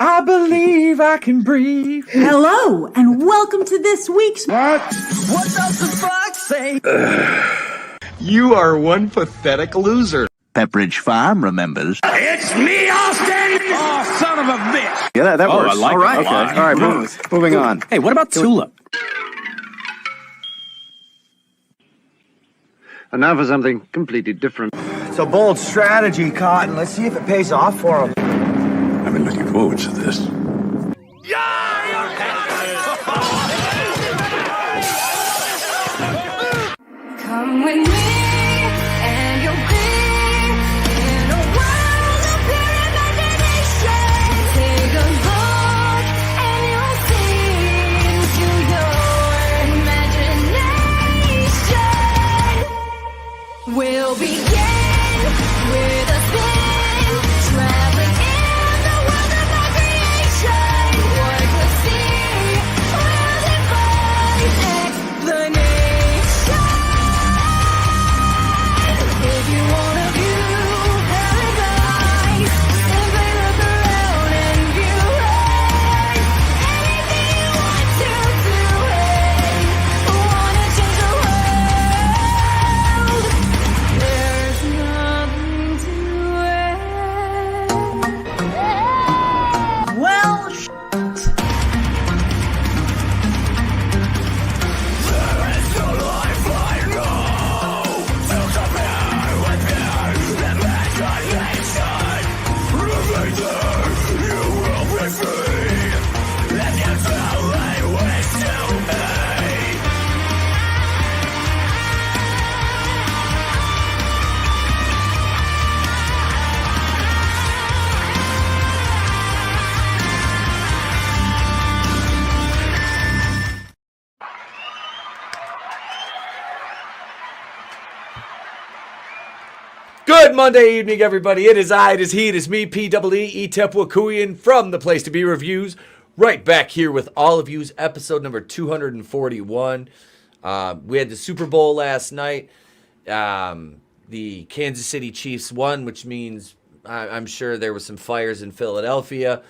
I believe I can breathe. Hello, and welcome to this week's... What does the fox say? You are one pathetic loser. Pepperidge Farm remembers. It's me, Austin! Oh, son of a bitch! Yeah, that works. I like all right, it. okay. All right, moving on. Hey, what about Tulip? And now for something completely different. It's a bold strategy, Cotton. Let's see if it pays off for him. I've been looking forward to this. Come with me, and you'll be in a world of pure imagination. Take a look, and you'll see into your imagination. We'll begin with a spin, traveling in the world of our creation. What we'll see will defy explanation. If you wanna view paradise, simply look around and view right. Anything you want to do, hey, wanna change the world. There's nothing to it. Well, Good Monday evening, everybody. It is I, it is he, it is me, P-E-E, Tepwakuian from the Place to Be Reviews. Right back here with all of yous, episode number 241. We had the Super Bowl last night. The Kansas City Chiefs won, which means I'm sure there was some fires in Philadelphia.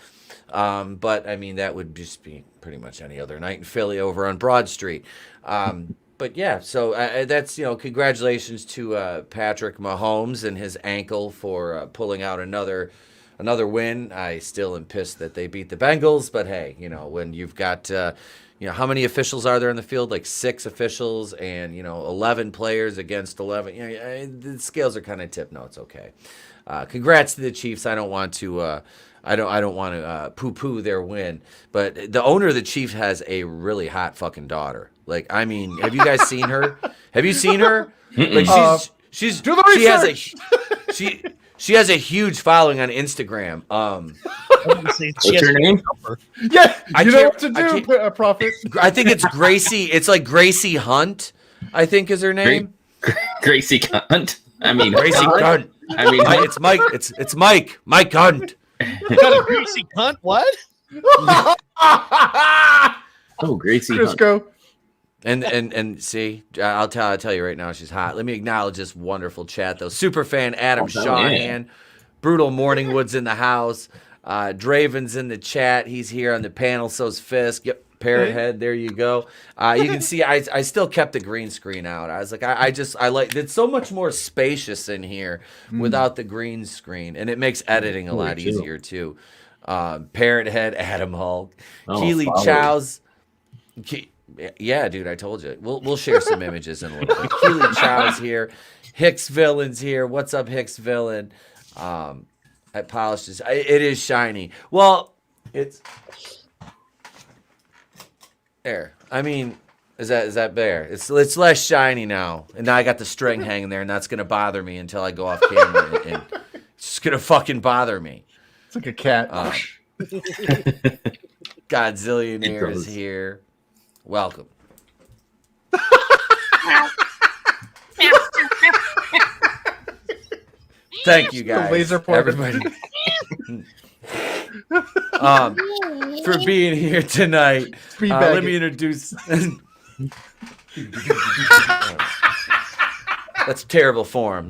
But, I mean, that would just be pretty much any other night in Philly over on Broad Street. But yeah, so that's, congratulations to Patrick Mahomes and his ankle for pulling out another win. I still am pissed that they beat the Bengals, but hey, when you've got, how many officials are there in the field? Like 6 officials and, 11 players against 11. The scales are kind of tipped. No, it's okay. Congrats to the Chiefs. I don't want to... I don't want to poo-poo their win, but the owner of the Chiefs has a really hot fucking daughter. Like, I mean, have you guys seen her? Have you seen her? Like, she's do the research. She has a huge following on Instagram. What's her name? Yeah, you know what to do, Prophet. I think it's Gracie. It's like Gracie Hunt, I think is her name. Gracie Hunt. I mean, Gracie Hunt. I mean, it's Mike. It's Mike. Mike Hunt. Got a greasy cunt? What? Oh, Gracie Crisco. And see, I'll tell you right now, she's hot. Let me acknowledge this wonderful chat though. Superfan Adam Shawhan, Brutal Morningwood's in the house. Draven's in the chat. He's here on the panel. So's Fisk. Yep, Parrot Head. There you go. You can see I still kept the green screen out. I was like, I like it's so much more spacious in here without the green screen, and it makes editing a lot easier too. Parrot Head, Adam Hulk, Keely Chow's. Yeah, dude, I told you. We'll share some images in a little bit. Keely Chow's here. Hicks Villain's here. What's up, Hicks Villain? I polished this. It is shiny. Well, it's there. I mean, is that there? It's less shiny now. And now I got the string hanging there, and that's gonna bother me until I go off camera. And it's just gonna fucking bother me. It's like a cat. Godzillionaire is here. Welcome. Thank you guys, laser pointer. everybody, for being here tonight. Let me introduce. That's terrible form.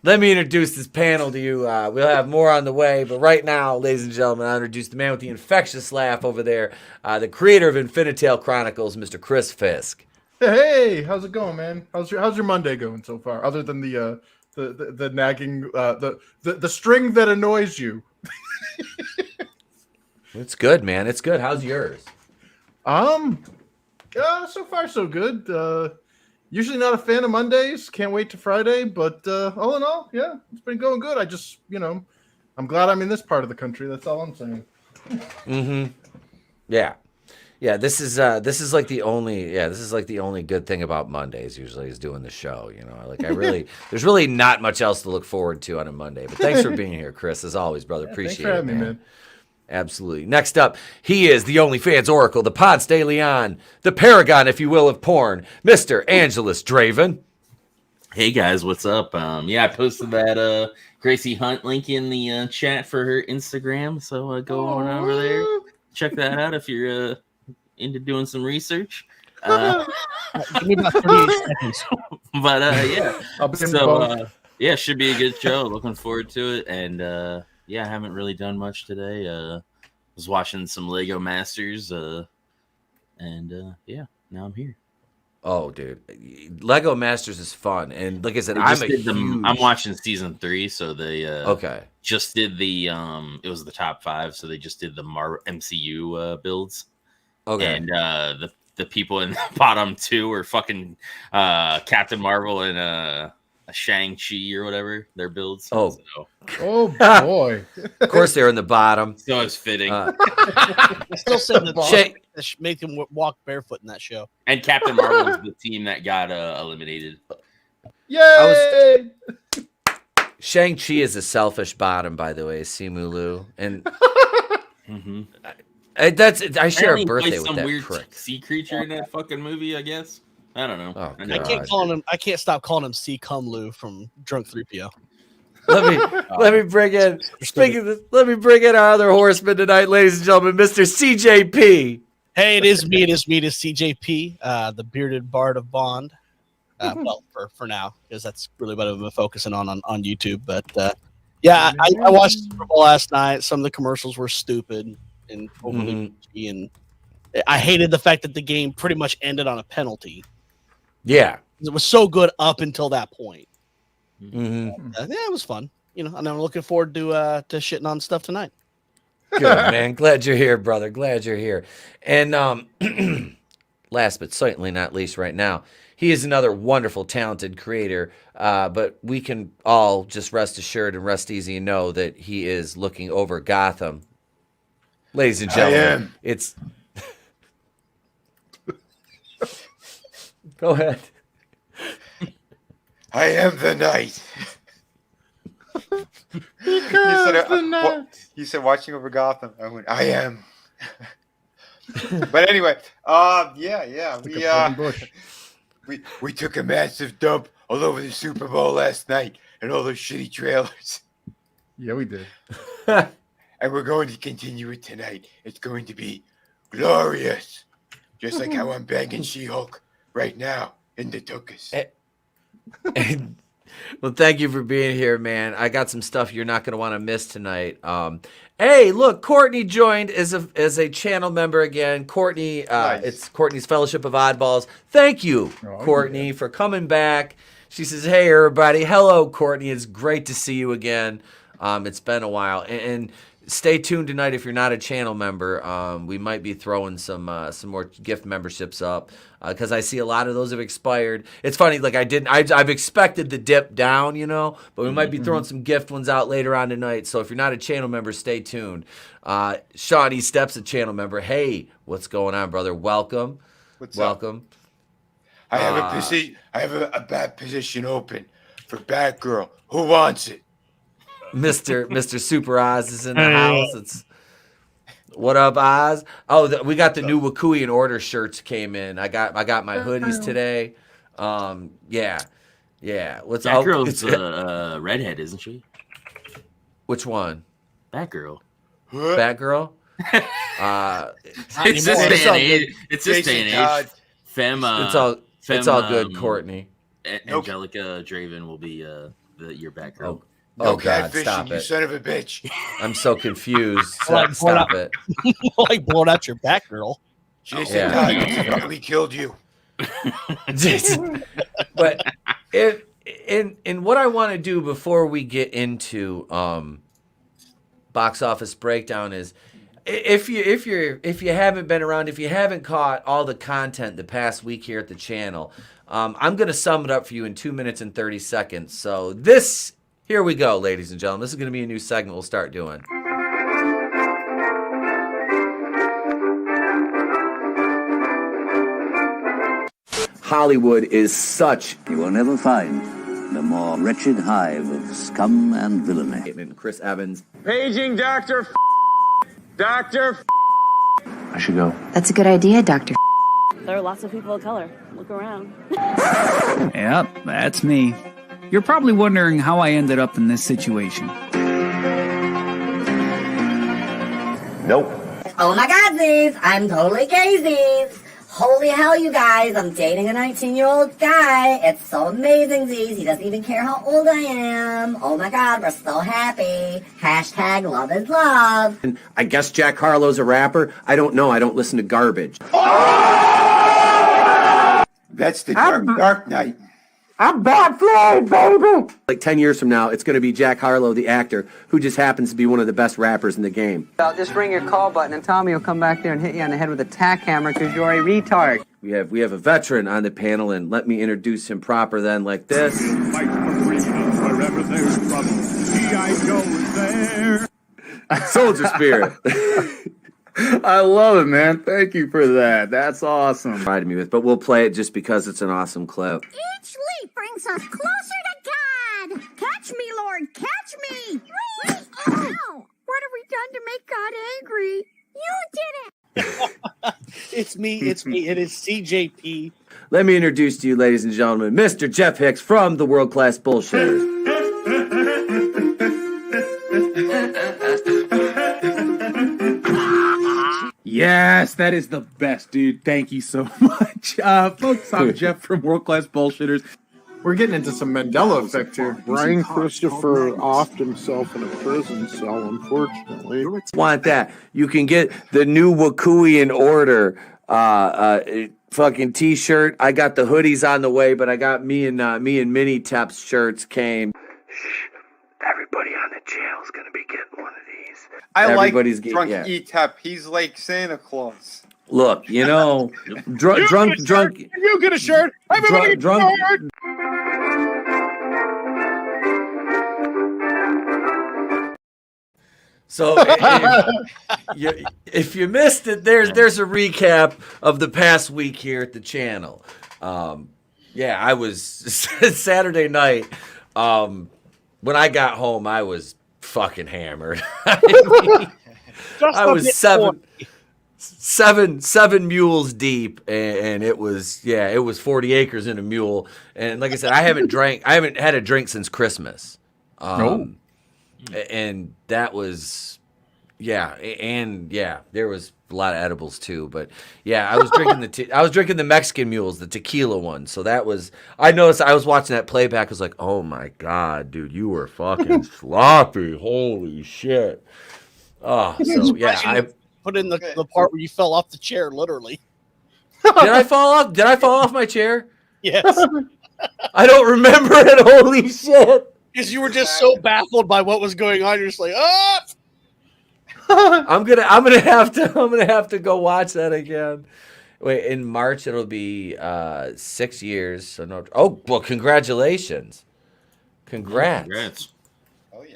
let me introduce this panel to you. We'll have more on the way, but right now, ladies and gentlemen, I introduce the man with the infectious laugh over there, the creator of Infinitale Chronicles, Mr. Chris Fisk. Hey, how's it going, man? How's your Monday going so far? Other than the nagging, the string that annoys you. It's good, man. It's good. How's yours? So far so good. Usually not a fan of Mondays. Can't wait to Friday, but all in all, yeah, it's been going good. I just, I'm glad I'm in this part of the country. That's all I'm saying. Mm-hmm. Yeah. Yeah, this is like the only good thing about Mondays usually is doing the show, there's really not much else to look forward to on a Monday. But thanks for being here, Chris, as always, brother. Appreciate thanks for having it, me, man. Absolutely. Next up, he is the OnlyFans Oracle, the Ponce de Leon, the Paragon, if you will, of porn, Mr. AngelousDraven. Hey guys, what's up? I posted that Gracie Hunt link in the chat for her Instagram, so go on over there, check that out if you're into doing some research. Give me about 38 seconds. But yeah, I'll be involved. should be a good show. Looking forward to it, and I haven't really done much today. Was watching some Lego Masters, now I'm here. Oh, dude, Lego Masters is fun, and like I said, I'm watching season 3, so they just did the it was the top 5, so they just did the MCU builds. Okay, and the people in the bottom 2 are fucking Captain Marvel and a Shang-Chi or whatever their builds. Oh boy! Of course they're in the bottom. So it's fitting. I still say that make him walk barefoot in that show. And Captain Marvel is the team that got eliminated. Yay! Shang-Chi is a selfish bottom, by the way, Simu Liu, and I share a birthday with that weird prick. sea creature in that fucking movie, I guess. I don't know. Oh, I can't stop calling him C. Cum Lu from Drunk 3PO. Let me bring in. Speaking of this, let me bring in our other horseman tonight, ladies and gentlemen, Mr. CJP. It is me, CJP, the bearded bard of Bond. Well, for now, because that's really what I've been focusing on YouTube. But I watched Super Bowl last night. Some of the commercials were stupid and overly pitchy, and I hated the fact that the game pretty much ended on a penalty. Yeah, it was so good up until that point. Mm-hmm. It was fun, and I'm looking forward to shitting on stuff tonight. Good, man. Glad you're here, brother. Glad you're here. And last but certainly not least right now, he is another wonderful, talented creator, but we can all just rest assured and rest easy and know that he is looking over Gotham. Ladies and gentlemen, it's... Go ahead. I am the knight. You said watching over Gotham. I went, I am. But anyway, we took a massive dump all over the Super Bowl last night and all those shitty trailers. Yeah, we did. And we're going to continue it tonight. It's going to be glorious. Just like how I'm banging She-Hulk right now in the tuchus. Well, thank you for being here, man. I got some stuff you're not going to want to miss tonight. Hey, look, Courtney joined as a channel member again. Courtney, nice. It's Courtney's Fellowship of Oddballs. Thank you, Courtney, for coming back. She says, hey, everybody. Hello, Courtney. It's great to see you again. It's been a while. And stay tuned tonight if you're not a channel member. We might be throwing some more gift memberships up because I see a lot of those have expired. It's funny, like I've expected the dip down, but we might be throwing some gift ones out later on tonight. So if you're not a channel member, stay tuned. Shawnee Steps, a channel member. Hey, what's going on, brother? Welcome. Welcome. I have a bad position open for Batgirl. Who wants it? Mr. Super Oz is in the house. What up, Oz? Oh, we got the new Wakuian Order shirts came in. I got my hoodies today. Yeah. What's that girl's redhead, isn't she? Which one? Batgirl. Batgirl? It's this day and age. It's all good, Courtney. Angelica Draven will be your back row. Oh, No God, catfishing, stop you it. son of a bitch. I'm so confused. Like, Stop it. like blowing out your back, girl. Jason Yeah. Todd probably killed you. Jason. But in what I want to do before we get into box office breakdown is if you haven't been around, if you haven't caught all the content the past week here at the channel, I'm going to sum it up for you in 2 minutes and 30 seconds. So here we go, ladies and gentlemen. This is going to be a new segment we'll start doing. Hollywood is such... You will never find the more wretched hive of scum and villainy. Chris Evans. Paging Dr. Dr. I should go. That's a good idea, Dr. There are lots of people of color. Look around. Yep, that's me. You're probably wondering how I ended up in this situation. Nope. Oh my God, Z's! I'm totally gay, Z's! Holy hell, you guys! I'm dating a 19-year-old guy. It's so amazing, Z's. He doesn't even care how old I am. Oh my God, we're so happy. Hashtag love is love. I guess Jack Harlow's a rapper. I don't know. I don't listen to garbage. That's the Dark Knight. I'm Bat Flay, baby! Like 10 years from now, it's going to be Jack Harlow, the actor, who just happens to be one of the best rappers in the game. Just ring your call button and Tommy will come back there and hit you on the head with a tack hammer because you're a retard. We have a veteran on the panel, and let me introduce him proper then, like this. Fight for freedom wherever there's trouble. G.I. Joe is there. Soldier Spirit. I love it, man. Thank you for that. That's awesome. Tried me with, but we'll play it just because it's an awesome clip. Each leap brings us closer to God. Catch me, Lord, catch me. Wait. Ow. What have we done to make God angry? You did it. It's me. It is CJP. Let me introduce to you, ladies and gentlemen, Mr. Jeff Hicks from the World Class Bullshitters. Yes, that is the best, dude. Thank you so much. Folks, I'm Jeff from World Class Bullshitters. We're getting into some Mandela effect here. Brian Christopher offed himself in a prison cell, unfortunately. Want that? You can get the new Wakuian Order fucking t-shirt. I got the hoodies on the way, but I got me and Minnie Tep's shirts came. Everybody on the channel's gonna be getting one of these. Everybody's drunk E-Tep. He's like Santa Claus. Look, you know, drunk. You get a shirt. Everybody get a shirt. So if you missed it, there's a recap of the past week here at the channel. I was Saturday night. When I got home, I was fucking hammered. I was seven mules deep, and it was 40 acres in a mule. And like I said, I haven't had a drink since Christmas. And that was, there was a lot of edibles too. But yeah, I was drinking the Mexican mules, the tequila ones. So that was, I noticed I was watching that playback. I was like, oh my God, dude, you were fucking sloppy. Holy shit. Oh, so yeah, I put in the part where you fell off the chair, literally. Did I fall off? Did I fall off my chair? Yes. I don't remember it. Holy shit. Because you were just so baffled by what was going on, you're just like, oh! I'm gonna have to go watch that again. Wait, in March it'll be 6 years. So no. Oh well, congratulations! Congrats! Oh, yeah.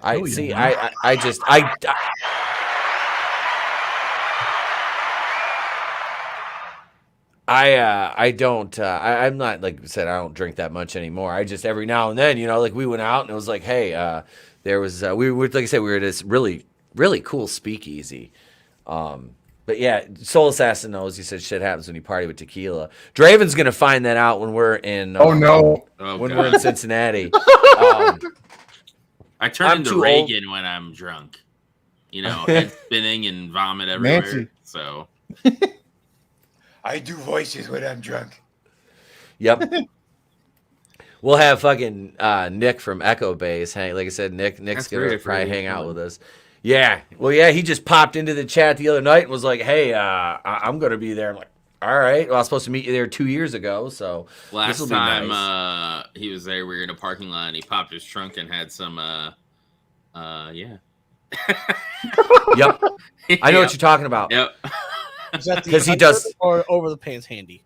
I'm not, like I said, I don't drink that much anymore. I just every now and then, like we went out and it was like, hey, there was we were, like I said, we were at this really cool speakeasy. But yeah, Soul Assassin knows. He said shit happens when you party with tequila. Draven's gonna find that out when we're in. We're in Cincinnati. I turn into Reagan when I'm drunk. Head spinning and vomit everywhere. Nancy. So. I do voices when I'm drunk. Yep. We'll have fucking Nick from Echo Base. Hey, like I said, Nick's That's gonna great. probably hang out with us. Yeah. Well, yeah, he just popped into the chat the other night and was like, "Hey, I'm gonna be there." I'm like, "All right." Well, I was supposed to meet you there 2 years ago, so Last this'll be time nice. he was there, we were in a parking lot, and he popped his trunk and had some, yeah. Yep. I know what you're talking about. Yep. Is that the 'Cause he does- or over the pants handy?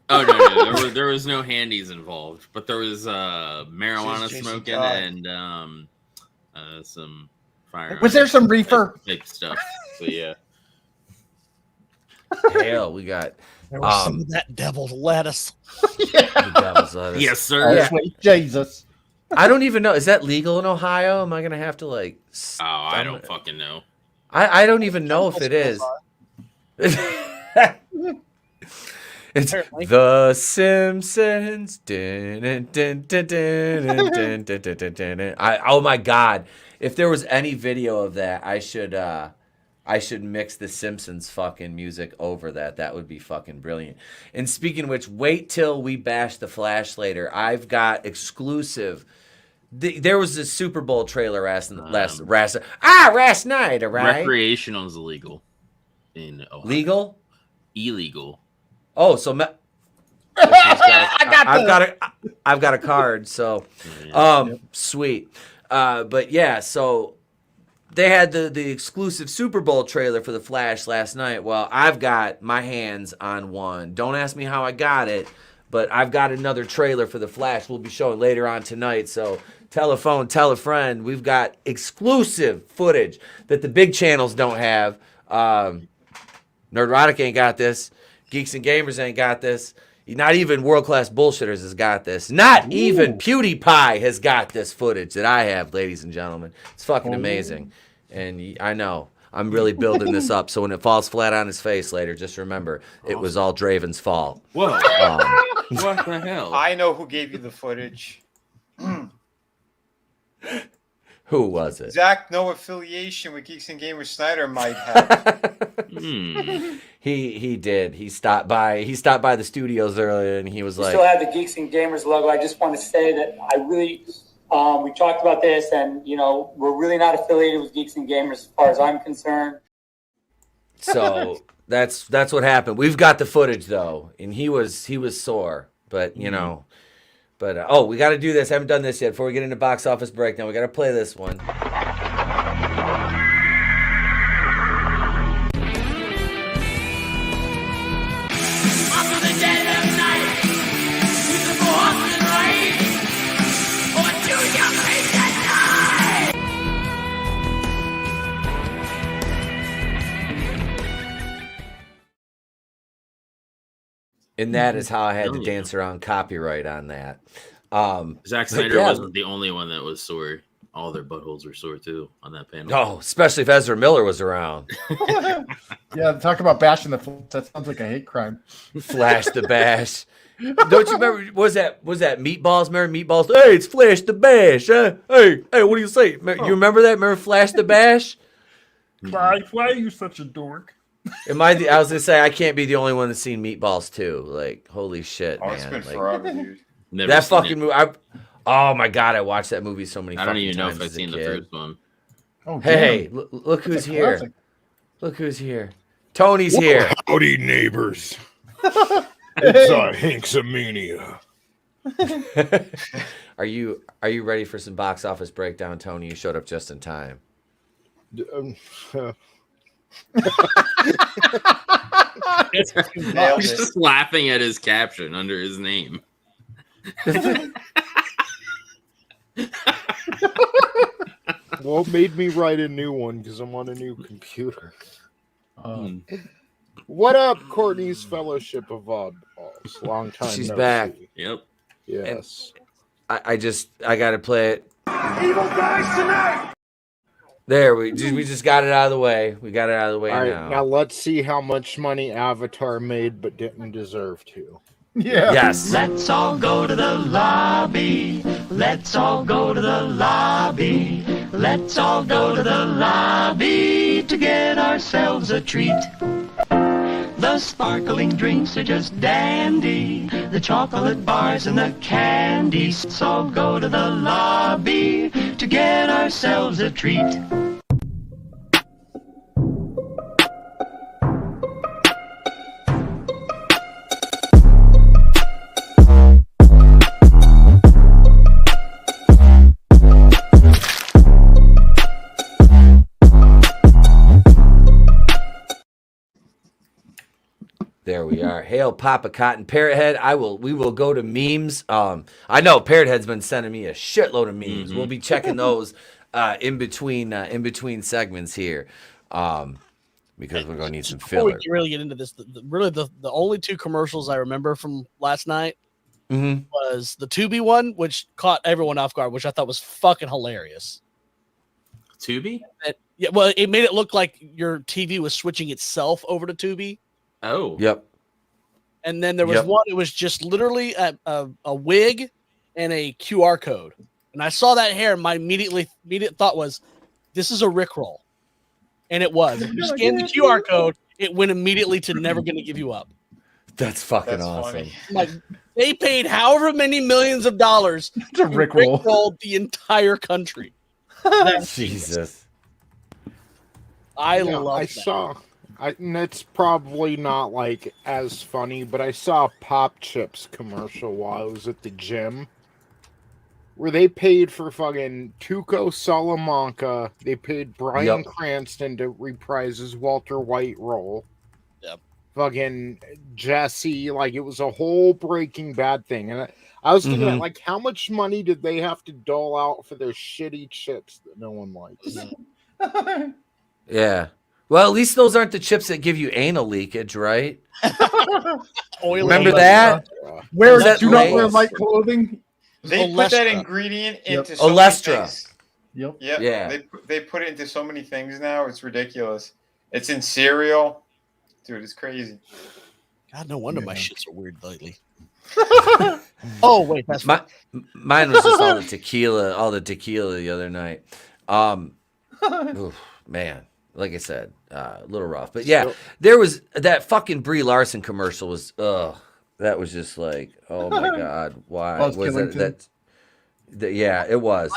Oh no, there was no handies involved, but there was marijuana Just Jason smoking Todd. and some fire. Was there some reefer? Type stuff? So yeah. Hell, we got There was some of that devil's lettuce. the devil's lettuce. Yes, sir. Yeah. Sweet Jesus. I don't even know. Is that legal in Ohio? Am I gonna have to like? Oh, I don't fucking know. I don't even know if it is. It's The Simpsons. Oh my God! If there was any video of that, I should mix the Simpsons fucking music over that. That would be fucking brilliant. And speaking of which, wait till we bash the Flash later. I've got exclusive. There was a Super Bowl trailer last night. All right. Recreational is illegal in Ohio. Legal? Illegal. Oh, so I've got a card. So, sweet. But yeah, so they had the exclusive Super Bowl trailer for the Flash last night. Well, I've got my hands on one. Don't ask me how I got it, but I've got another trailer for the Flash. We'll be showing later on tonight. So tell a friend. We've got exclusive footage that the big channels don't have. Nerdrotic ain't got this. Geeks and Gamers ain't got this. Not even World Class Bullshitters has got this. Not even PewDiePie has got this footage that I have, ladies and gentlemen. It's fucking amazing. And I know. I'm really building this up. So when it falls flat on his face later, just remember, it was all Draven's fault. Whoa. What the hell? I know who gave you the footage. Who was it? Zach, no affiliation with Geeks and Gamers. Snyder might have. He did. He stopped by the studios earlier, and he was We like, still have the Geeks and Gamers logo. I just want to say that I really, we talked about this, and we're really not affiliated with Geeks and Gamers as far as I'm concerned. so that's what happened. We've got the footage though, and he was sore, but But we got to do this. I haven't done this yet. Before we get into box office breakdown, we got to play this one. And that is how I had to dance around copyright on that. Zack Snyder wasn't the only one that was sore. All their buttholes were sore too on that panel. Oh, especially if Ezra Miller was around. Yeah, talk about bashing the Flash. That sounds like a hate crime. Flash the Bash. Don't you remember? Was that Meatballs? Remember Meatballs? Hey, it's Flash the Bash. Huh? Hey, what do you say? You remember that? Remember Flash the Bash? Why are you such a dork? I was gonna say I can't be the only one that's seen Meatballs too. Like, holy shit, man! It's been like, forever, dude. That fucking movie. Oh my god, I watched that movie so many. I don't fucking even know times if I've as a seen the kid. first one. Oh, hey, damn. look who's That's a here! classic. Look who's here! Tony's here. Howdy, neighbors. It's Hanksomania. Are you ready for some box office breakdown, Tony? You showed up just in time. He's just laughing at his caption under his name. Well, it made me write a new one because I'm on a new computer. What up, Courtney's Fellowship of Oddballs? Long time. She's no back. see. Yep. Yes. I gotta play it. Evil dies tonight. There, we just got it out of the way. We got it out of the way All right, now. now let's see how much money Avatar made but didn't deserve to. Yeah. Yes. Let's all go to the lobby. Let's all go to the lobby. Let's all go to the lobby to get ourselves a treat. The sparkling drinks are just dandy. The chocolate bars and the candies. So go to the lobby to get ourselves a treat. There we are. Hail Papa Cotton. Parrot Head, we will go to memes. I know Parrot Head's been sending me a shitload of memes. Mm-hmm. We'll be checking those in between segments here. Because we're gonna need some Before we filler. really get into this, the only two commercials I remember from last night was the Tubi one, which caught everyone off guard, which I thought was fucking hilarious. Tubi? Yeah, well, it made it look like your TV was switching itself over to Tubi. Oh. Yep. And then there was one, it was just literally a wig and a QR code. And I saw that hair, my immediate thought was, this is a Rickroll. And it was. If you scanned the QR code, it went immediately to never going to give you up. That's fucking awesome. Like, they paid however many millions of dollars to Rickroll the entire country. Jesus. I love I that. saw, and it's probably not like as funny, but I saw a Pop Chips commercial while I was at the gym where they paid for fucking Tuco Salamanca. They paid Bryan Cranston to reprise his Walter White role. Yep. Fucking Jesse, like it was a whole Breaking Bad thing. And I was thinking, like, how much money did they have to dole out for their shitty chips that no one likes? Yeah. Well, at least those aren't the chips that give you anal leakage, right? Remember that? Do not wear light clothing. They put that ingredient into so Olestra. many things. Yep. Yeah. They put it into so many things now. It's ridiculous. It's in cereal. Dude, it's crazy. God, no wonder my shits are weird lately. Oh, wait. That's mine was just all the tequila the other night. Oof, man. Like I said, a little rough. But yeah, there was that fucking Brie Larson commercial was, that was just like, oh my God, why was that? Yeah, it was.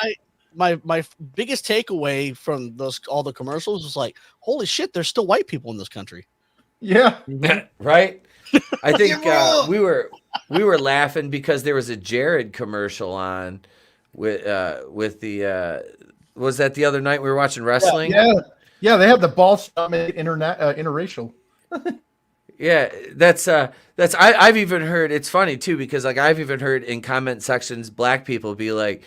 My biggest takeaway from all the commercials was like, holy shit, there's still white people in this country. Yeah. Right? I think we were laughing because there was a Jared commercial on with the was that the other night we were watching wrestling? Yeah, they had the ball stop made interracial. Yeah, that's I've even heard, it's funny too, because like I've even heard in comment sections black people be like,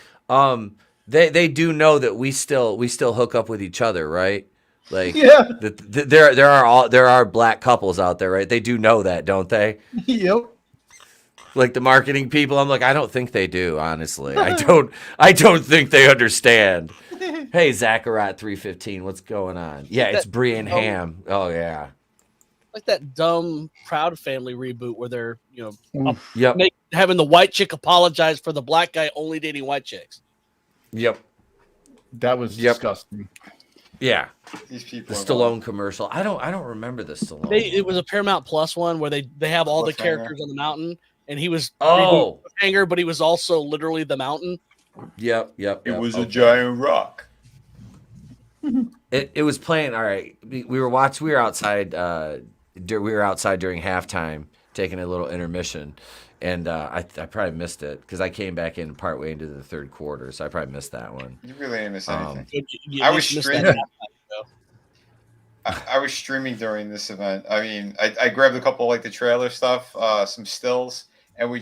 they do know that we still hook up with each other, right? Like, there are black couples out there, right? They do know that, don't they? Yep. Like the marketing people, I'm like, I don't think they do, honestly. I don't think they understand. Hey, Zacharot 315, what's going on? Yeah, it's Brie and Ham. Oh yeah. Like that dumb Proud Family reboot where they're, having the white chick apologize for the black guy only dating white chicks. Yep. That was disgusting. Yeah. These people. The Stallone commercial. I don't remember the Stallone. It was a Paramount Plus one where they have all the characters on the mountain, and he was hanger, but he was also literally the mountain. Yep. It was a giant rock. It was playing. All right, we were outside. We were outside during halftime, taking a little intermission, and I probably missed it because I came back in partway into the third quarter, so I probably missed that one. You really didn't miss anything. I was streaming. I was streaming during this event. I mean, I grabbed a couple like the trailer stuff, some stills, and we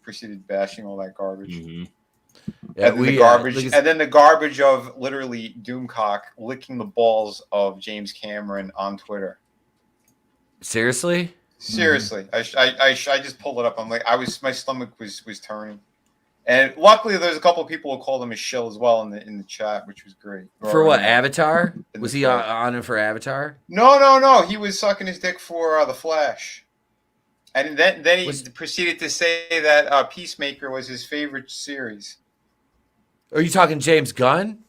proceeded bashing all that garbage. Mm-hmm. Yeah, and then the garbage, and then the garbage of literally Doomcock licking the balls of James Cameron on Twitter. Seriously? Seriously, I just pulled it up. I'm like, my stomach was turning, and luckily there's a couple of people who called him a shill as well in the chat, which was great. For what, Avatar? Was he on him for Avatar? No. He was sucking his dick for The Flash. And then he proceeded to say that Peacemaker was his favorite series. Are you talking James Gunn?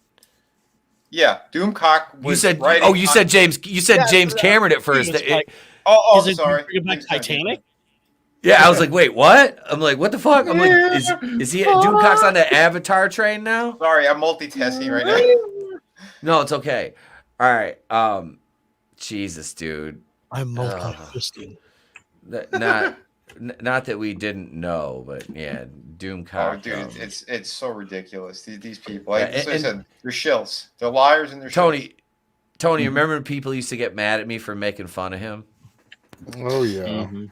Yeah, Doomcock was You said writing you on- said James. You said Yeah, James so Cameron at first. it's like, Oh, is it sorry. bringing back Titanic? Yeah, I was like, wait, what? I'm like, what the fuck? I'm like, is he Doomcock's on the Avatar train now? Sorry, I'm multitasking right now. No, it's okay. All right. Jesus, dude. I'm multitasking. Not that we didn't know, but yeah, Doomcock. Oh, dude, it's so ridiculous. These people, Yeah, like I and- said, they're shills. They're liars and they're Tony, shills. remember when people used to get mad at me for making fun of him? Oh yeah. Mm-hmm.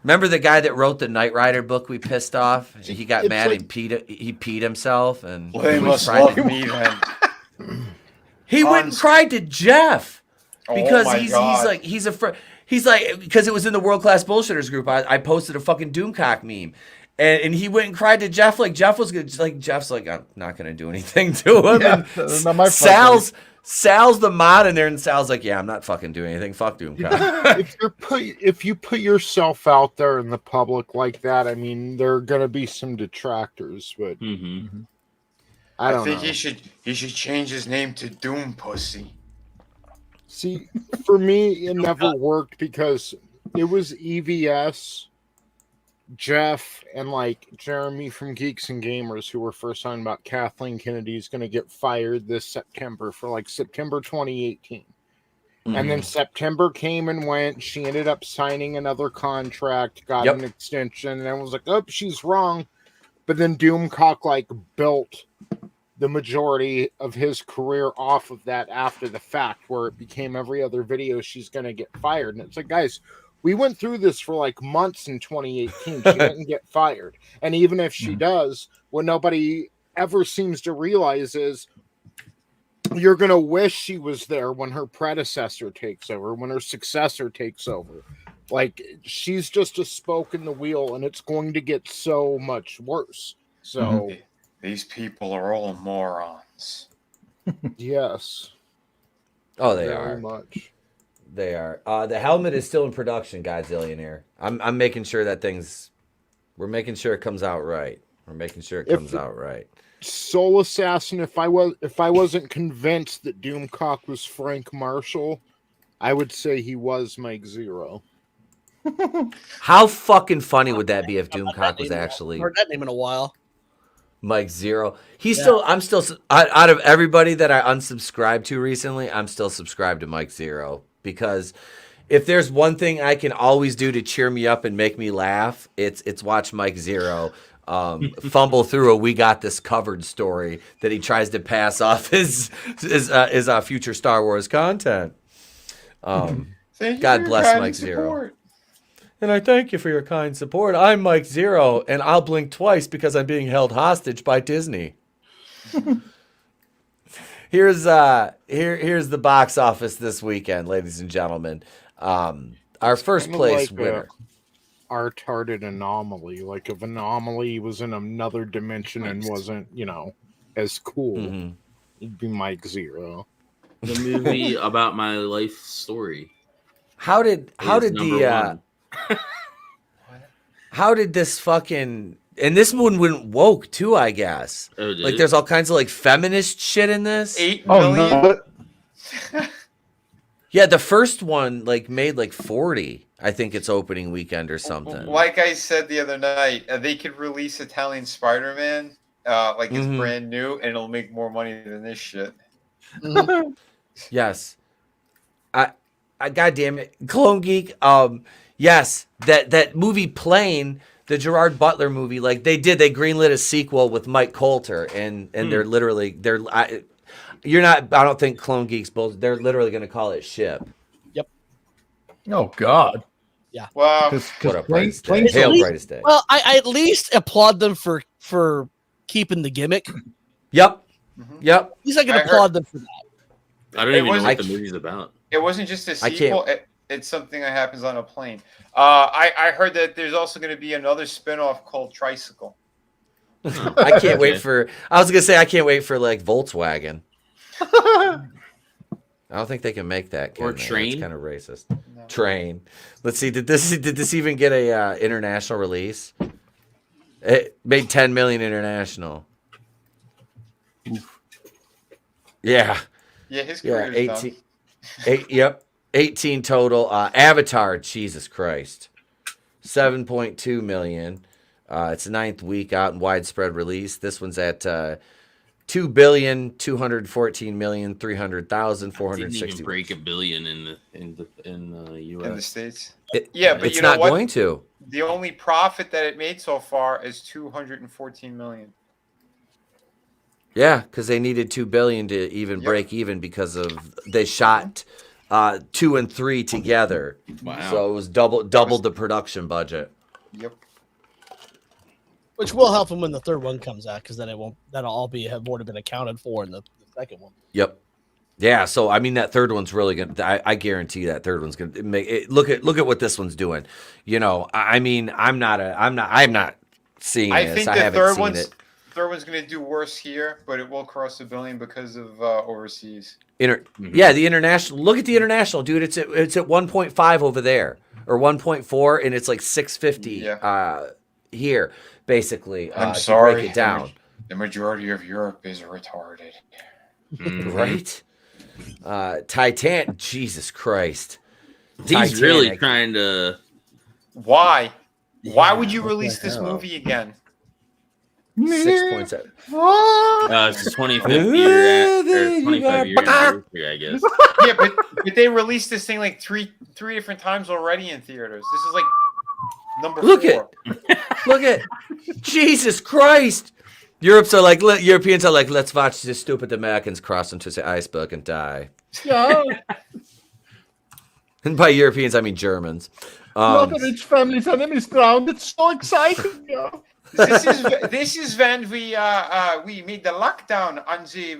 Remember the guy that wrote the Knight Rider book we pissed off? He got It's mad like- and he peed himself and Well, they he must tried love to- me then. He went and cried to Jeff because Oh my God. he's like because it was in the World Class Bullshitters group. I posted a fucking Doomcock meme. And he went and cried to Jeff like Jeff was good. Like Jeff's like, I'm not gonna do anything to him. Yeah, And that's not my fault. Sal's the mod in there, and Sal's like, yeah, I'm not fucking doing anything. Fuck Doomcock. if you put yourself out there in the public like that, I mean, there are gonna be some detractors, but I don't think know. he should change his name to Doom Pussy. See, for me, it never worked because it was EVS, Jeff, and like Jeremy from Geeks and Gamers who were first talking about Kathleen Kennedy's going to get fired this September for like September 2018. And then September came and went. She ended up signing another contract, got an extension, and I was like, oh, she's wrong. But then Doomcock like built the majority of his career off of that after the fact, where it became every other video she's going to get fired. And it's like, guys, we went through this for like months in 2018. She didn't get fired. And even if she does, what nobody ever seems to realize is you're going to wish she was there when her predecessor takes over, when her successor takes over. Like, she's just a spoke in the wheel, and it's going to get so much worse. So, These people are all morons. yes. Oh, they Very are. much. They are. The helmet is still in production, Godzillionaire. I'm making sure we're making sure it comes out right. We're making sure it comes out right. Soul Assassin, if I wasn't convinced that Doomcock was Frank Marshall, I would say he was Mike Zero. How fucking funny would that be if Doomcock was actually Heard that name in a while. Mike Zero? I'm still out of everybody that I unsubscribed to recently, I'm still subscribed to Mike Zero, because if there's one thing I can always do to cheer me up and make me laugh, it's watch Mike Zero fumble through a "We Got This Covered" story that he tries to pass off his future Star Wars content. God bless Mike Zero. And I thank you for your kind support. I'm Mike Zero, and I'll blink twice because I'm being held hostage by Disney. Here's the box office this weekend, ladies and gentlemen. Our first place winner. R-tarded anomaly. Like if Anomaly was in another dimension and wasn't, as cool, it'd be Mike Zero. The movie about my life story. How did one. how did this fucking, and this one went woke too, I guess. Oh, did like it? there's all kinds of like feminist shit in this. 8 million. Yeah, the first one like made like 40. I think it's opening weekend or something. Like I said the other night, they could release Italian Spider-Man, like it's brand new, and it'll make more money than this shit. Yes. I goddamn it, Clone Geek. Yes, that movie Plane, the Gerard Butler movie, like they greenlit a sequel with Mike Coulter, and they're literally you're not. I don't think Clone Geek's bullshit. They're literally going to call it Ship. Yep. Oh God. Yeah. Wow. What a brightest day. Hail brightest day. Well, I at least applaud them for keeping the gimmick. Yep. Yep. At least I can applaud them for that. I don't even know what the movie's about. It wasn't just a I sequel. can't- It's something that happens on a plane. I heard that there's also going to be another spinoff called Tricycle. I can't wait for. I was gonna say I can't wait for like Volkswagen. I don't think they can make that. Or It's Train? kind of racist. No. Train. Let's see. Did this even get a international release? It made 10 million international. Oof. Yeah. Yeah, his Yeah, career's 18. done. Yep, 18 total. Avatar, Jesus Christ, 7.2 million. It's 9th week out in widespread release. This one's at 2,214,300,460. Didn't even break $1 billion in the U.S. In the States. But you it's know not what? going to. The only profit that it made so far is $214 million. Yeah, because they needed $2 billion to even break even because of they shot 2 and 3 together. Wow. So it was doubled the production budget. Yep. Which will help them when the third one comes out, because then that'll all have already been accounted for in the second one. Yep. Yeah. So I mean, that third one's really gonna. I guarantee that third one's gonna make it. Look at what this one's doing. You know, I mean, I'm not seeing I this. think I the haven't third seen one's it. third one's going to do worse here, but it will cross $1 billion because of overseas. Yeah, the international. Look at the international, dude. It's at 1.5 over there, or 1.4, and it's like 650 here, basically. I'm to sorry. break it down. The majority of Europe is retarded. Right? Jesus Christ. He's really trying to. Why? Why would you release this movie again? 6.7. It's the 25th year, 25 year anniversary, I guess. Yeah, but they released this thing like three different times already in theaters. This is like number 4. Look at Jesus Christ. Europeans are like, let's watch this stupid Americans cross into the iceberg and die. Yeah. And by Europeans, I mean Germans. Not a rich family's enemy's ground. It's so exciting. Yeah. This is when we made the lockdown on the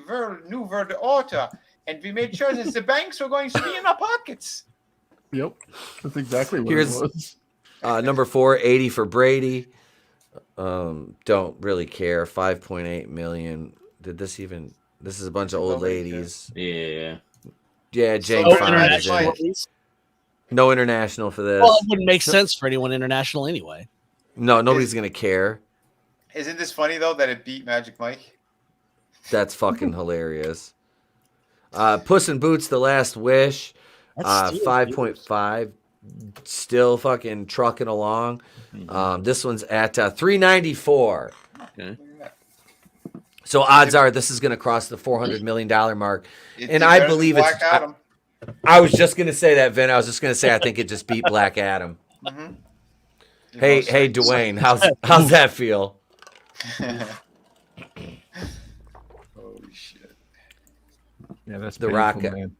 new world order, and we made sure that the banks were going to be in our pockets. Yep, that's exactly what Here's it was. Number 4, 80 for Brady. Don't really care. 5.8 million. This is a bunch of old ladies. Yeah. Yeah, Jane So Fonda is in international, it. at least? No international for this. Well, it wouldn't make sense for anyone international anyway. No, nobody's gonna care. Isn't this funny though that it beat Magic Mike? That's fucking hilarious. Puss in Boots: The Last Wish. 5.5. Still fucking trucking along. This one's at 394. Okay. So odds are this is going to cross the $400 million mark, and I believe it's. I was just going to say that, Vin. I was just going to say I think it just beat Black Adam. Mm-hmm. Hey, Dwayne, how's that feel? Holy shit! Yeah, that's The painful, Rock. man.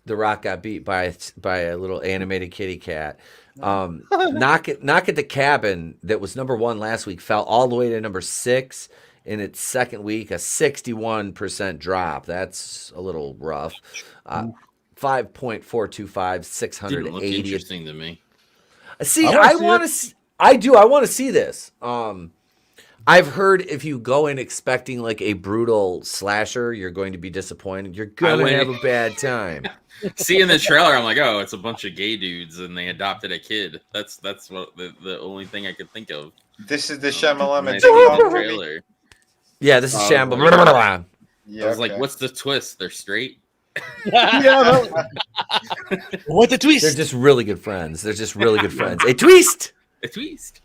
The Rock got beat by a little animated kitty cat. Knock at the Cabin, that was number 1 last week, fell all the way to number 6 in its second week, a 61% drop. That's a little rough. 5.425, 680. Didn't look interesting to me. See, I want to see this. I've heard if you go in expecting like a brutal slasher, you're going to be disappointed. You're gonna have a bad time. Seeing the trailer, I'm like, oh, it's a bunch of gay dudes and they adopted a kid. That's what the only thing I could think of. This is the Shyamalan trailer. Yeah, this is Shyamalan. Yeah, I was like, what's the twist? They're straight. What the twist? They're just really good friends. A twist. A twist.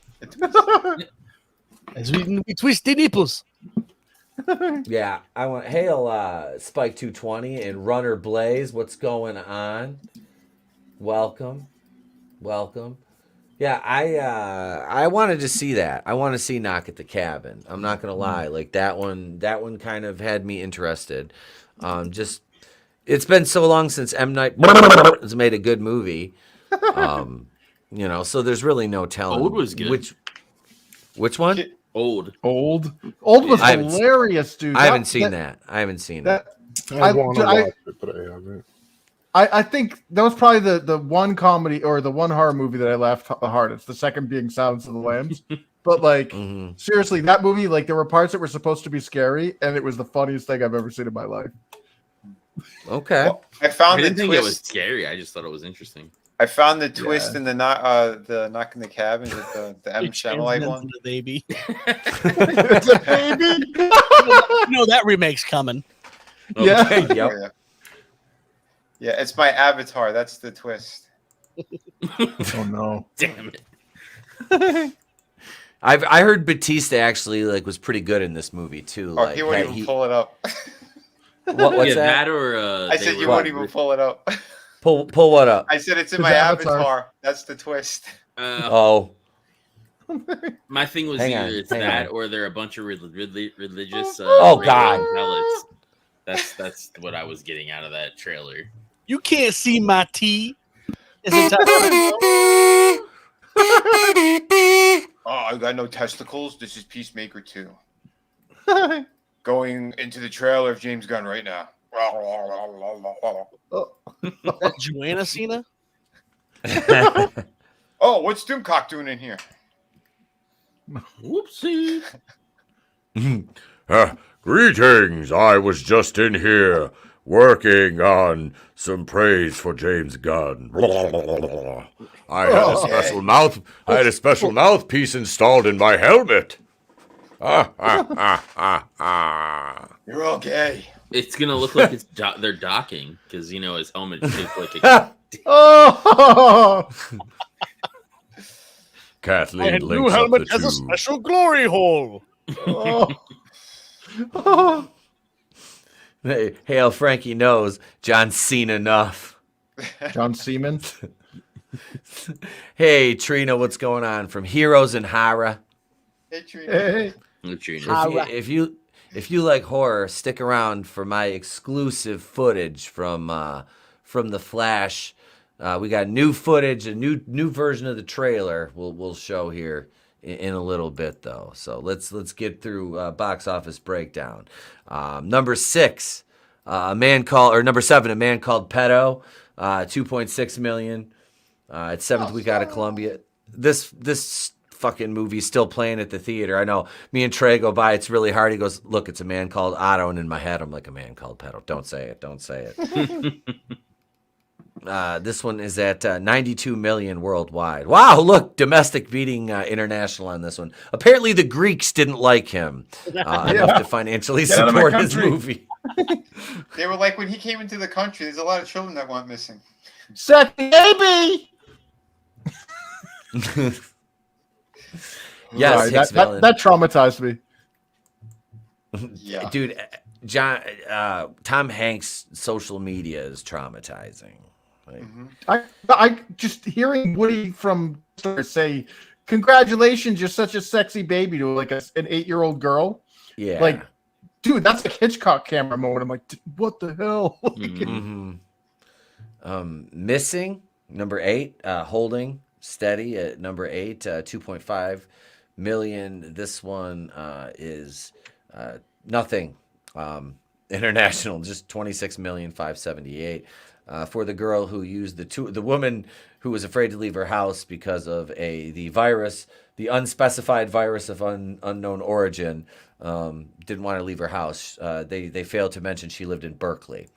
As we twist the nipples. Yeah, I want hail Spike 220 and Runner Blaze. What's going on? Welcome. Yeah, I wanted to see that. I want to see Knock at the Cabin. I'm not gonna lie, like that one kind of had me interested. Just it's been so long since M. Night has made a good movie. So there's really no telling. Old was good. Which one? Old was hilarious, dude. I haven't seen that. I haven't seen that. I want to watch it, but I haven't. I think that was probably the one comedy or the one horror movie that I laughed the hardest. The second being Silence of the Lambs. But like seriously, that movie, like there were parts that were supposed to be scary, and it was the funniest thing I've ever seen in my life. Okay. Well, I found didn't the think twist. it was scary. I just thought it was interesting. I found the twist in the Knock in the Cabin with the M. Shyamalan one. The baby. It's a baby. No, that remake's coming. Yeah. Yep. Yeah, it's my avatar. That's the twist. Oh no! Damn it. I heard Batista actually was pretty good in this movie too. Oh, he wouldn't even pull it up. What's that? or I said you wouldn't even pull it up. Pull what up? I said it's in His my avatar. avatar. That's the twist. Oh. My thing was Hang either on, it's hang that on. or they're a bunch of religious. Oh, God. zealots. That's what I was getting out of that trailer. You can't see my T. Is it Oh, I got no testicles. This is Peacemaker 2. Going into the trailer of James Gunn right now. that Joanna Cena? Oh, what's Doomcock doing in here? Whoopsie. Greetings. I was just in here working on some praise for James Gunn. I had a special mouthpiece installed in my helmet. You're all gay. It's gonna look like they're docking because his helmet shaped like a. Oh! Kathleen My links new up helmet the has a two. special glory hole. Hey, how Frankie knows John Cena enough. John Seaman. Hey Trina, what's going on from Heroes in Horror? Hey, Trina. Hey. If you like horror, stick around for my exclusive footage from The Flash. We got new footage, a new version of the trailer. We'll show here in a little bit though. So let's get through box office breakdown. Number 6, number 7, A Man Called Pedo, 2.6 million. It's 7th week out of Columbia. This fucking movie's still playing at the theater. I know. Me and Trey go by. It's really hard. He goes, "Look, it's A Man Called Otto," and in my head, I'm like, "A Man Called Pedo." Don't say it. Don't say it. This one is at 92 million worldwide. Wow, look, domestic beating international on this one. Apparently, the Greeks didn't like him enough to financially support his movie. They were like, when he came into the country, there's a lot of children that went missing. Sexy baby. Yes, Sorry, that traumatized me. Yeah, dude. Tom Hanks' social media is traumatizing. I just hearing Woody from say, "Congratulations, you're such a sexy baby" to like an 8-year-old girl. Yeah, like, dude, that's like Hitchcock camera moment. I'm like, what the hell? Missing, number 8, holding steady at number 8, 2.5 million. This one is nothing. International, just 26,578,000. For the girl who used the woman who was afraid to leave her house because of the virus, the unspecified virus of unknown origin, didn't want to leave her house. They failed to mention she lived in Berkeley.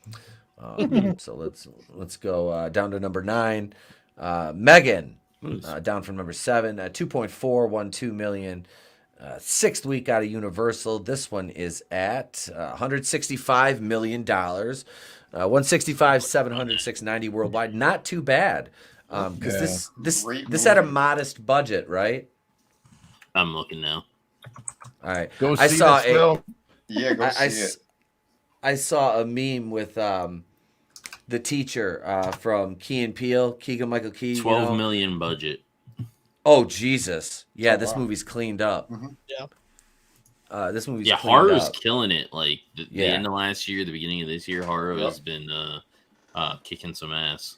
So let's go down to number 9. Megan, down from number 7, 2.412 million. 6th week out of Universal. This one is at $165 million. 165, 700, 690 worldwide. Not too bad. Because this had a modest budget, right? I'm looking now. All right. Go see this film. Yeah, go see it. I saw a meme with the teacher from Key and Peele, Keegan-Michael Key. 12 million budget. Oh, Jesus. Yeah, this movie's cleaned up. Yeah. This movie's horror's up. killing it. Like the end of last year, the beginning of this year, horror has been kicking some ass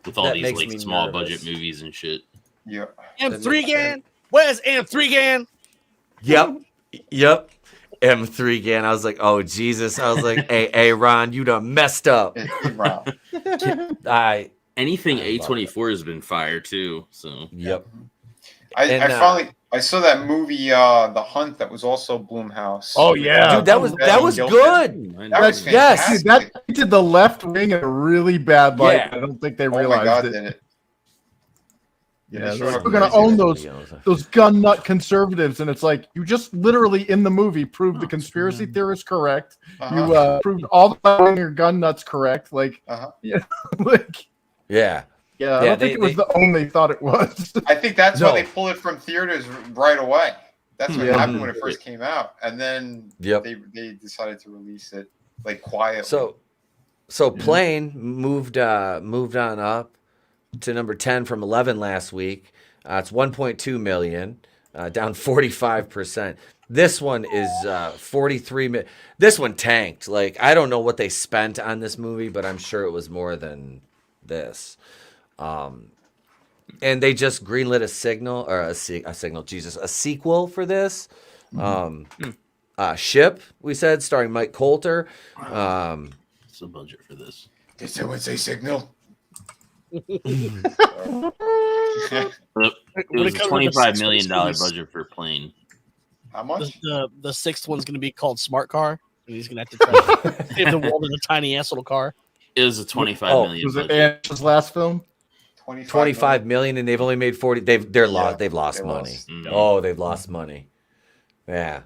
with all these like small budget movies and shit. Yeah. M3 Gan? Where's M3 Gan? Yep. M3 Gan. I was like, oh Jesus. I was like, hey Ron, you done messed up. Anything A24 has been fire too. So yep. I saw that movie, The Hunt, that was also Blumhouse. Oh yeah, dude, that was good. That was fantastic. Dude, that did the Left Wing in a really bad light. Yeah. I don't think they Oh my realized God, it. did it. Yeah, they're going to own those gun nut conservatives, and it's like you just literally in the movie proved the conspiracy theorists correct. You proved all the your gun nuts correct. Like, yeah, like yeah. I don't think it was the own they thought it was. I think that's why they pulled it from theaters right away. That's what happened when it first came out, and then they decided to release it like quietly. So Plane moved on up to number 10 from 11 last week. It's 1.2 million, down 45%. This one is 43 million. This one tanked. Like, I don't know what they spent on this movie, but I'm sure it was more than this. And they just greenlit a sequel for this. Ship, we said, starring Mike Coulter. What's the budget for this? Did someone say signal? It was a $25 million budget for Plane. How much? The sixth one's going to be called Smart Car, and he's going to have to try to save the world in a tiny ass little car. It was a $25 million was budget. it Ange's last film? 25 million, and they've only made 40. They've lost money. Oh, they've lost money. Yeah.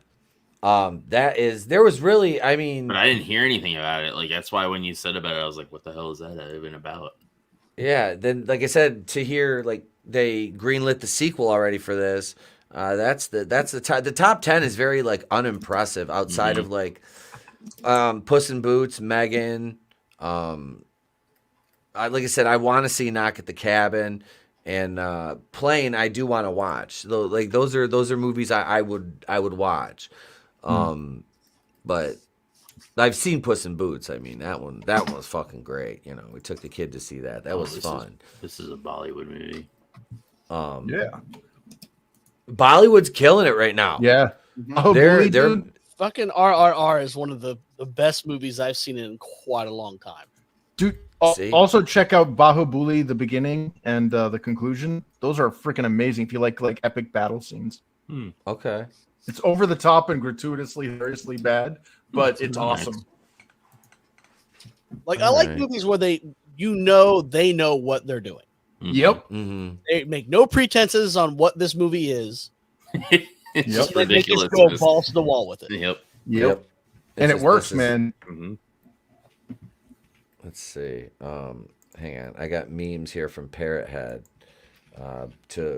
There was really, I mean, but I didn't hear anything about it. Like, that's why when you said about it, I was like, what the hell is that even about? Yeah. Then, like I said, to hear like they greenlit the sequel already for this, the top 10 is very like unimpressive outside of like Puss in Boots, Megan. Like I said, I want to see Knock at the Cabin and Plane. I do want to watch. Like those are movies I would watch. But I've seen Puss in Boots. I mean that one was fucking great. You know, we took the kid to see that. That was fun. This is a Bollywood movie. Yeah, Bollywood's killing it right now. Yeah, they're fucking RRR is one of the best movies I've seen in quite a long time. Dude, also check out Bahubali, the beginning and the conclusion. Those are freaking amazing if you like epic battle scenes. Okay. It's over the top and gratuitously, hilariously bad, but it's awesome. Like, I like movies where they know what they're doing. Yep. They make no pretenses on what this movie is. It's They ridiculous. just go balls to the wall with it. Yep. And it works, man. Let's see. Hang on. I got memes here from Parrot Head.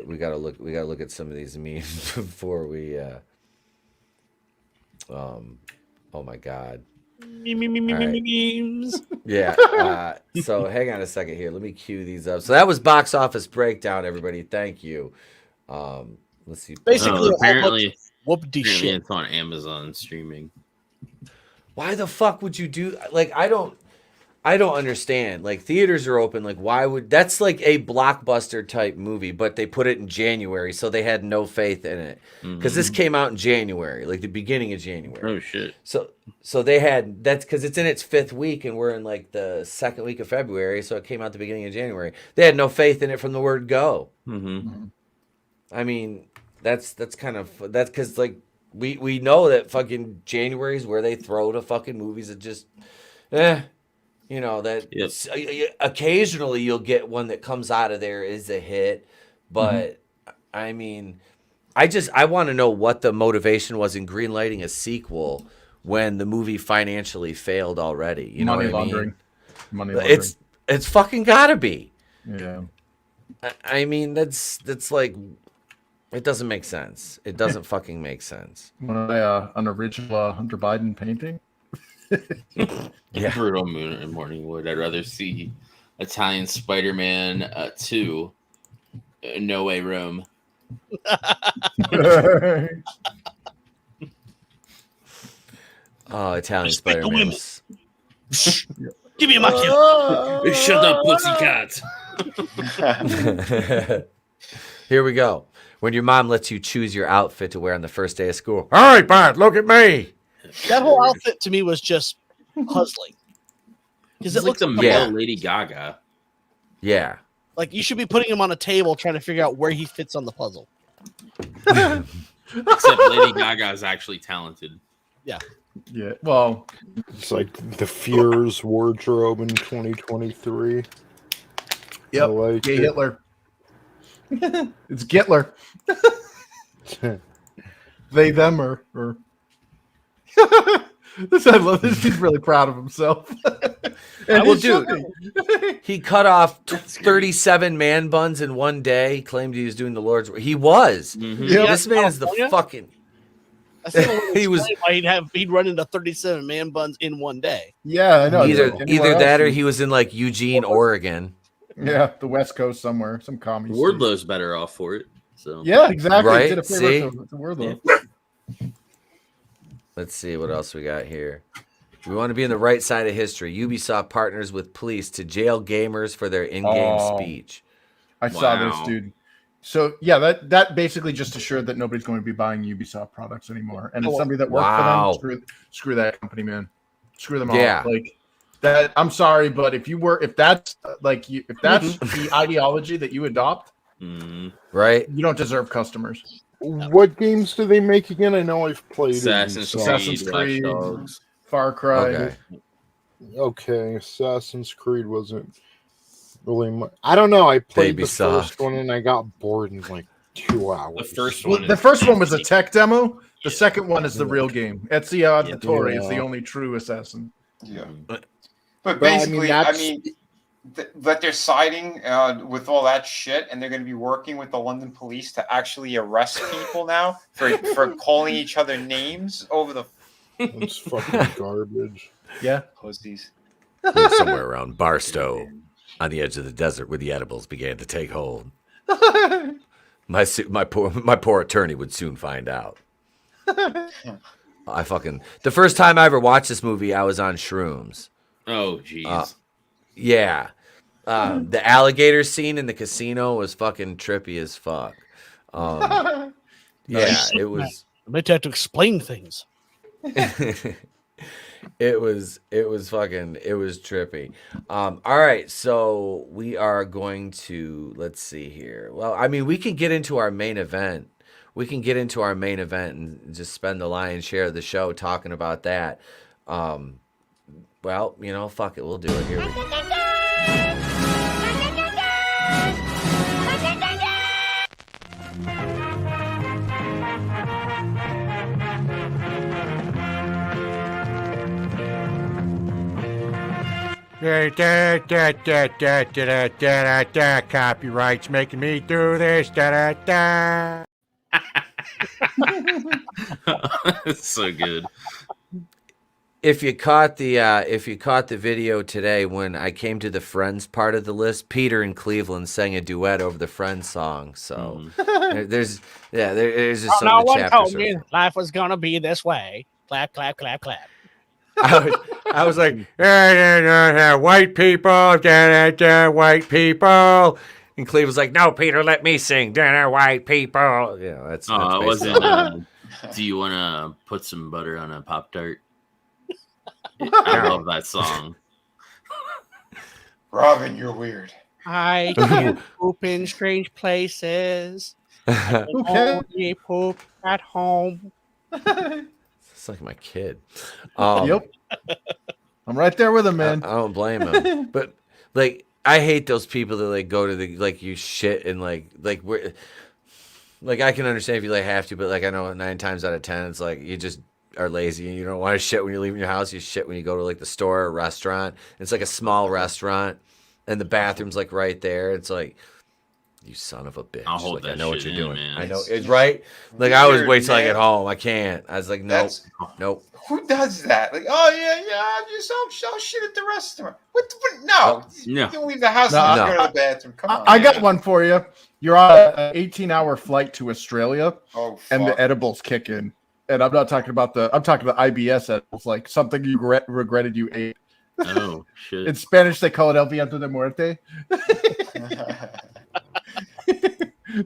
We gotta look at some of these memes before we oh my god. Memes. Yeah. So hang on a second here. Let me cue these up. So that was Box Office Breakdown, everybody. Thank you. Let's see. Basically, apparently shit. it's on Amazon streaming. Why the fuck would you do like I don't understand. Like theaters are open. Like why would that's like a blockbuster type movie, but they put it in January, so they had no faith in it because this came out in January, like the beginning of January. Oh shit! So they had that's because it's in its 5th week and we're in like the 2nd week of February, so it came out the beginning of January. They had no faith in it from the word go. I mean that's because like we know that fucking January is where they throw the fucking movies that just you know, that occasionally you'll get one that comes out of there is a hit. But, I mean, I want to know what the motivation was in greenlighting a sequel when the movie financially failed already. You know what I mean? Money laundering. It's fucking gotta be. Yeah. I mean, that's like, it doesn't make sense. It doesn't fucking make sense. An original Hunter Biden painting? Yeah. Brutal Moon and Morningwood. I'd rather see Italian Spider-Man 2. No Way Rome. Oh, Italian Spider-Man. Give me my kill. Shut up, pussycat. Here we go. When your mom lets you choose your outfit to wear on the first day of school. All right, Bart, look at me. That whole outfit to me was just puzzling. Because It looks like the male Lady Gaga. Yeah. Like you should be putting him on a table trying to figure out where he fits on the puzzle. Except Lady Gaga is actually talented. Yeah. Yeah. Well, it's like the Fears wardrobe in 2023. Yep. Like Gay Hitler. It's Gitler. They, them, or. I love this. He's really proud of himself. Well, dude, he cut off 37 man buns in one day. He claimed he was doing the Lord's work. He was. Yeah, This man's the California? fucking. He was. He'd run into 37 man buns in one day. Yeah, I know. Either that or he was in like Eugene, Oregon. Yeah, the West Coast somewhere, some commie. Wardlow's better off for it. So Yeah, exactly. Right? Did a favor See? to Wardlow. Let's see what else we got here. We want to be on the right side of history. Ubisoft partners with police to jail gamers for their in-game speech. I saw this, dude. So yeah, that basically just assured that nobody's going to be buying Ubisoft products anymore. And it's somebody that worked for them. Screw that company, man. Screw them all. Yeah. Like that. I'm sorry, but if that's the ideology that you adopt, right, you don't deserve customers. What games do they make again? I know I've played Assassin's Creed, Watch Dogs. Far Cry. Okay, Assassin's Creed wasn't really much. I don't know. I played the first one and I got bored in like 2 hours. The first Well, one. the first one was a tech demo. The second one is the real game. Ezio Auditore is the only true assassin. Yeah. But Basically, I I mean, mean, that they're siding with all that shit, and they're going to be working with the London police to actually arrest people now for calling each other names over the. It's fucking garbage. Yeah, pussies. We're somewhere around Barstow, on the edge of the desert, where the edibles began to take hold. My poor attorney would soon find out. The first time I ever watched this movie, I was on shrooms. Oh, jeez. Yeah. The alligator scene in the casino was fucking trippy as fuck. Yeah, it was. I meant to have to explain things. It was trippy. All right, so we are going to, let's see here. Well, I mean, we can get into our main event. And just spend the lion's share of the show talking about that. Well, fuck it, we'll do it. Here we go. Copyrights making me do this. It's so good. If you caught the video today when I came to the Friends part of the list, Peter and Cleveland sang a duet over the Friends song. So there's just some no of the one chapters. told me life was gonna be this way. Clap, clap, clap, clap. I was like, white people, white people. And Cleve was like, "No, Peter, let me sing. White people." Yeah, that's. Oh, it wasn't. Do you want to put some butter on a Pop-Tart? I love that song. Robin, you're weird. I can't poop in strange places. I can only poop at home. It's like my kid. Yep. I'm right there with him, man. I don't blame him. But like, I hate those people that like go to the like you shit and like we're like I can understand if you like have to, but like I know 9 times out of 10 it's like you just are lazy and you don't want to shit when you're leaving your house. You shit when you go to like the store or restaurant. It's like a small restaurant and the bathroom's like right there. It's like, you son of a bitch. I'll hold like, that I know what shit you're in, doing. man. I know it's right. Like I always Weird, wait till I man. get home. I can't. I was like, nope. Who does that? Like, oh yeah, I'll shit at the restaurant. What? No, you can leave the house and just go to the bathroom. Come on. I got one for you. You're on an 18-hour flight to Australia, and the edibles kick in. And I'm not talking about I'm talking about IBS edibles, like something you regretted you ate. Oh shit! In Spanish, they call it El Viento de Muerte.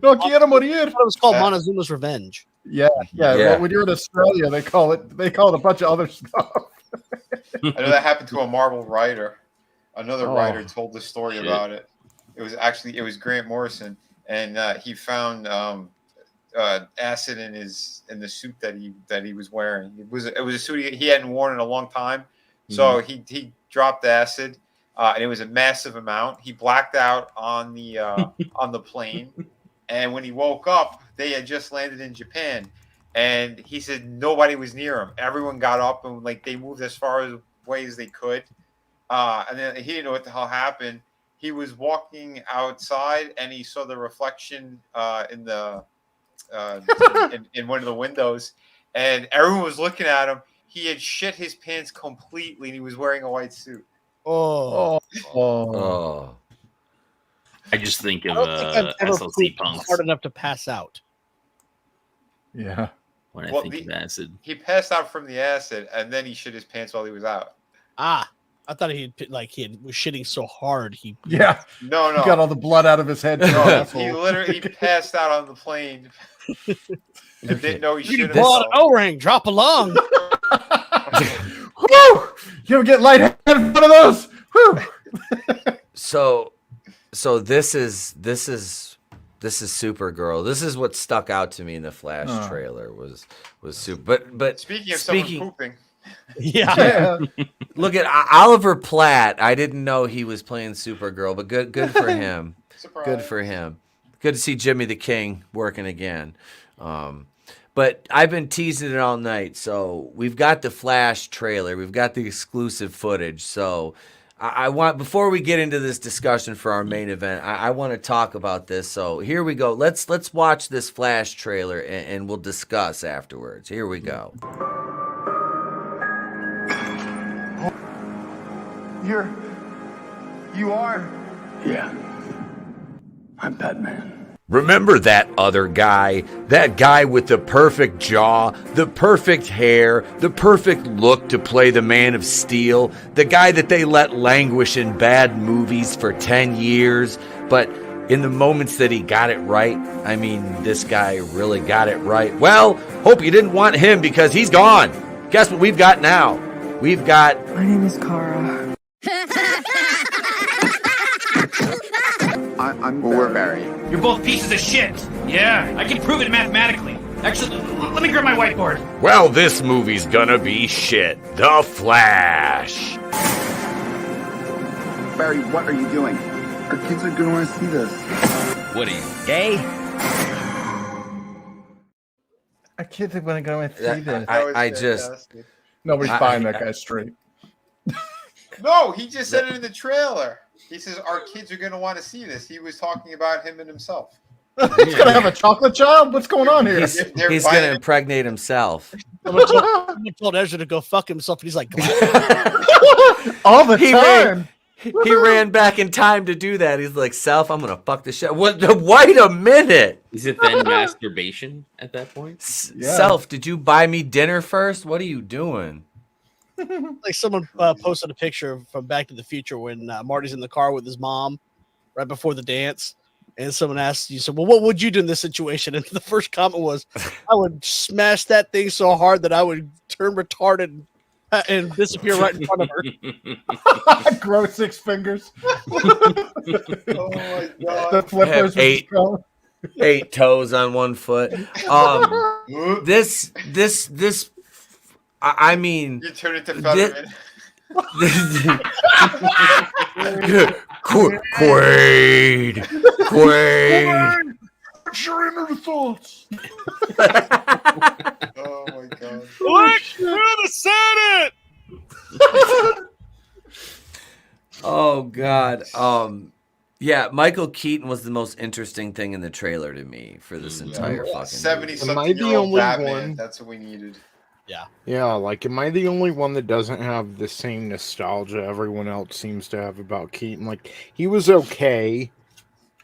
No quiero morir. It was called Montezuma's Revenge. Yeah. Well, when you're in Australia, they call it a bunch of other stuff. I know that happened to a Marvel writer. Another writer told the story Shit. about it. It was Grant Morrison, and he found acid in the suit that he was wearing. It was a suit he hadn't worn in a long time, so he dropped acid, and it was a massive amount. He blacked out on the plane, And when he woke up, they had just landed in Japan. And he said nobody was near him. Everyone got up and like they moved as far away as they could. And then he didn't know what the hell happened. He was walking outside and he saw the reflection in the in one of the windows, and everyone was looking at him. He had shit his pants completely, and he was wearing a white suit. I just think of I don't think I've ever SLC pooped punks hard enough to pass out. Yeah. when I think of acid. He passed out from the acid, and then he shit his pants while he was out. I thought he was shitting so hard he. Yeah. No. He got all the blood out of his head. He literally passed out on the plane and didn't know he shit Pull out himself. an O-ring, drop a lung. Woo! You ever get lightheaded in front of those? Woo! So this is Supergirl. This is what stuck out to me in the Flash trailer was super. But Speaking of someone pooping. Yeah. Look at Oliver Platt. I didn't know he was playing Supergirl, but good for him. Good for him. Good to see Jimmy the King working again. But I've been teasing it all night. So we've got the Flash trailer. We've got the exclusive footage. So I want, before we get into this discussion for our main event, I want to talk about this. So here we go. Let's watch this Flash trailer and we'll discuss afterwards. Here we go. You are? Yeah. I'm Batman. Remember that other guy? That guy with the perfect jaw, the perfect hair, the perfect look to play the Man of Steel? The guy that they let languish in bad movies for 10 years, but in the moments that he got it right, I mean, this guy really got it right. Well, hope you didn't want him because he's gone. Guess what we've got now? We've got... My name is Kara. We're Barry. You're both pieces of shit. Yeah, I can prove it mathematically. Actually, let me grab my whiteboard. Well, this movie's gonna be shit. The Flash. Barry, what are you doing? Our kids are gonna want to see this. What are you, gay? Our kids are going to go and see this. I just... Nobody's buying that guy straight. No, he just said it in the trailer. He says our kids are going to want to see this. He was talking about him and himself. He's going to have a chocolate child? What's going on here? He's going to impregnate himself. Someone told Ezra to go fuck himself, and he's like, all the time. He ran back in time to do that. He's like, Self, I'm going to fuck the shit. What? Wait a minute. Is it then masturbation at that point? Self, did you buy me dinner first? What are you doing? like someone posted a picture from Back to the Future when Marty's in the car with his mom right before the dance, and someone asked you, "So, well, what would you do in this situation?" And the first comment was, "I would smash that thing so hard that I would turn retarded and disappear right in front of her." Grow 6 fingers. Oh my god! The flippers. Eight toes on one foot. This. I mean, you turn into Fetterman. Quaid. Your inner thoughts. Oh my god! Look through the Senate. Oh god. Yeah, Michael Keaton was the most interesting thing in the trailer to me for this entire fucking 70-something-year-old Batman. That's what we needed. Yeah, like, am I the only one that doesn't have the same nostalgia everyone else seems to have about Keaton? Like, he was okay,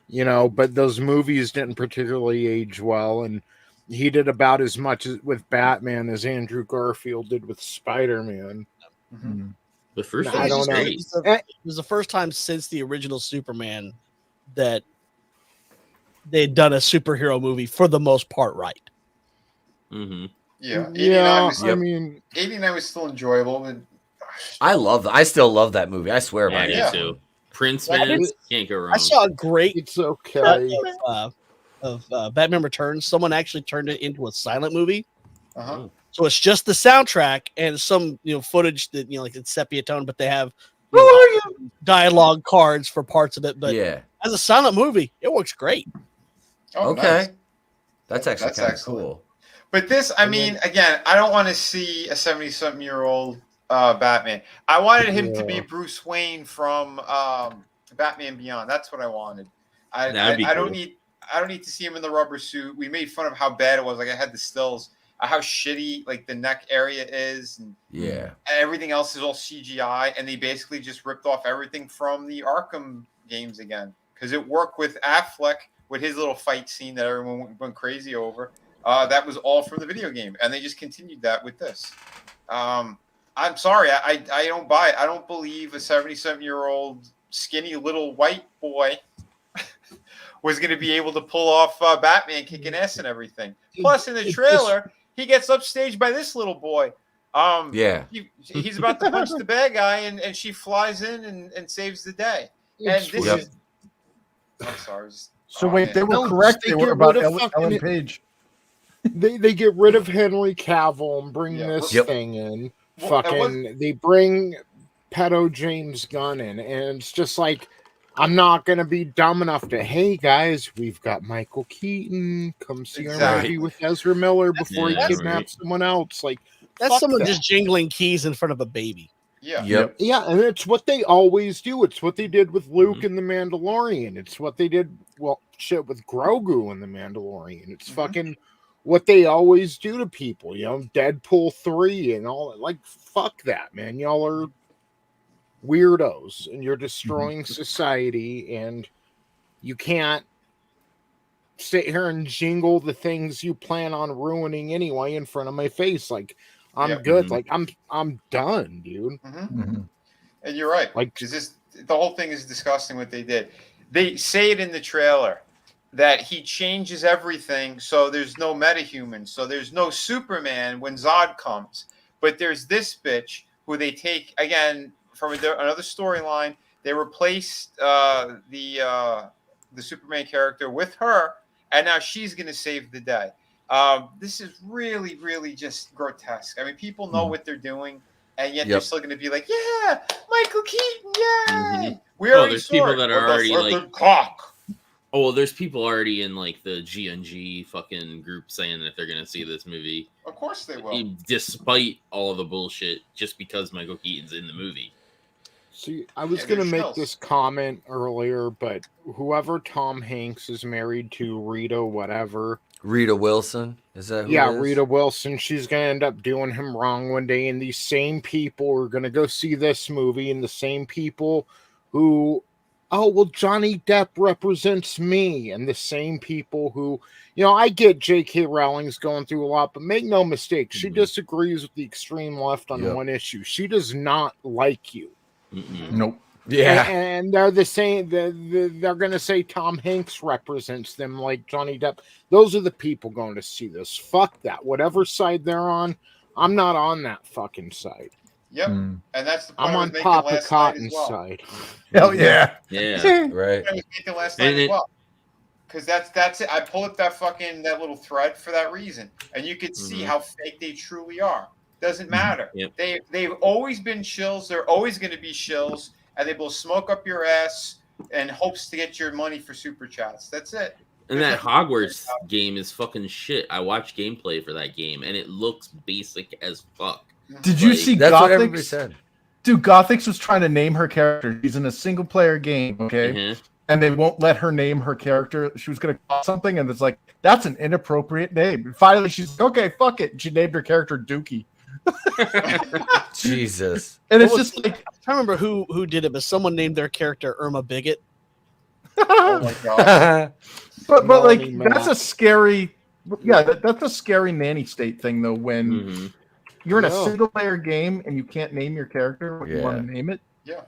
you know, but those movies didn't particularly age well, and he did about as much with Batman as Andrew Garfield did with Spider-Man. Mm-hmm. The first I don't know. It was the first time since the original Superman that they'd done a superhero movie for the most part right. Mm-hmm. Yeah, 89 89 was still enjoyable, but I still love that movie. I swear by it. Too. Prince, man, can't go wrong. I saw a great it's okay of Batman Returns. Someone actually turned it into a silent movie. Uh-huh. So it's just the soundtrack and some footage that like it's sepia tone, but they have dialogue cards for parts of it. But yeah, as a silent movie, it works great. Oh, Okay. nice. That's actually That's kind of excellent. cool. But this, I mean, again, I don't want to see a 70-something-year-old Batman. I wanted him to be Bruce Wayne from Batman Beyond. That's what I wanted. That'd be I don't cool. need to see him in the rubber suit. We made fun of how bad it was. Like I had the stills, how shitty like the neck area is, and Yeah. everything else is all CGI. And they basically just ripped off everything from the Arkham games again because it worked with Affleck with his little fight scene that everyone went crazy over. That was all from the video game, and they just continued that with this. I'm sorry, I don't buy it. I don't believe a 77-year-old skinny little white boy was going to be able to pull off Batman kicking ass and everything. Plus, in the trailer, he gets upstaged by this little boy. Yeah. He's about to punch the bad guy, and she flies in and saves the day. And this is. I'm sorry. So wait, they were correct. They were about Ellen Page. They get rid of Henry Cavill and bring this thing in. They bring pedo James Gunn in, and it's just like, I'm not gonna be dumb enough to, hey guys, we've got Michael Keaton, come see our movie with Ezra Miller before he kidnaps someone else. Like That's someone just jingling keys in front of a baby. Yeah. Yep. Yeah, and it's what they always do. It's what they did with Luke and the Mandalorian. It's what they did, with Grogu and the Mandalorian. It's fucking what they always do to people. Deadpool 3 and all that. Like, fuck that, man. Y'all are weirdos, and you're destroying society, and you can't sit here and jingle the things you plan on ruining anyway in front of my face. Like, I'm good. Like, I'm done, dude. And you're right. Like, the whole thing is disgusting what they did. They say it in the trailer that he changes everything, so there's no metahuman, so there's no Superman when Zod comes. But there's this bitch who they take again from another storyline. They replaced the Superman character with her, and now she's going to save the day. This is really, really just grotesque. I mean, people know what they're doing, and yet they're still going to be like, "Yeah, Michael Keaton, yay!" We already there's people that are already like cock. Oh, well, there's people already in like the GNG fucking group saying that they're going to see this movie. Of course they will. Despite all of the bullshit, just because Michael Keaton's in the movie. See, I was going to make this comment earlier, but whoever Tom Hanks is married to, Rita Wilson, is that who it is? Rita Wilson, she's going to end up doing him wrong one day, and these same people are going to go see this movie, and the same people who, Johnny Depp represents me, and the same people who, I get J.K. Rowling's going through a lot, but make no mistake, she disagrees with the extreme left on one issue. She does not like you. Nope. Yeah. And they're the same. They're going to say Tom Hanks represents them like Johnny Depp. Those are the people going to see this. Fuck that. Whatever side they're on, I'm not on that fucking side. Yep. And that's the point I'm on Papa Cotton's side. Hell yeah. Yeah. Right. I was making last night as well. Because that's it. I pull up that little thread for that reason. And you could see how fake they truly are. Doesn't matter. They've always been shills. They're always going to be shills. And they will smoke up your ass in hopes to get your money for super chats. That's it. And that Hogwarts game is fucking shit. I watched gameplay for that game, and it looks basic as fuck. Did you see that's what everybody Gothix? said. Dude, Gothix was trying to name her character. She's in a single player game, okay? And they won't let her name her character. She was going to call something, and it's like, that's an inappropriate name. And finally, she's like, okay, fuck it. She named her character Dookie. Jesus. And it's just like, I remember who did it, but someone named their character Irma Bigot. Oh my god. but like that's a scary that's a scary nanny state thing though when you're in a single player game and you can't name your character what you want to name it. Yeah.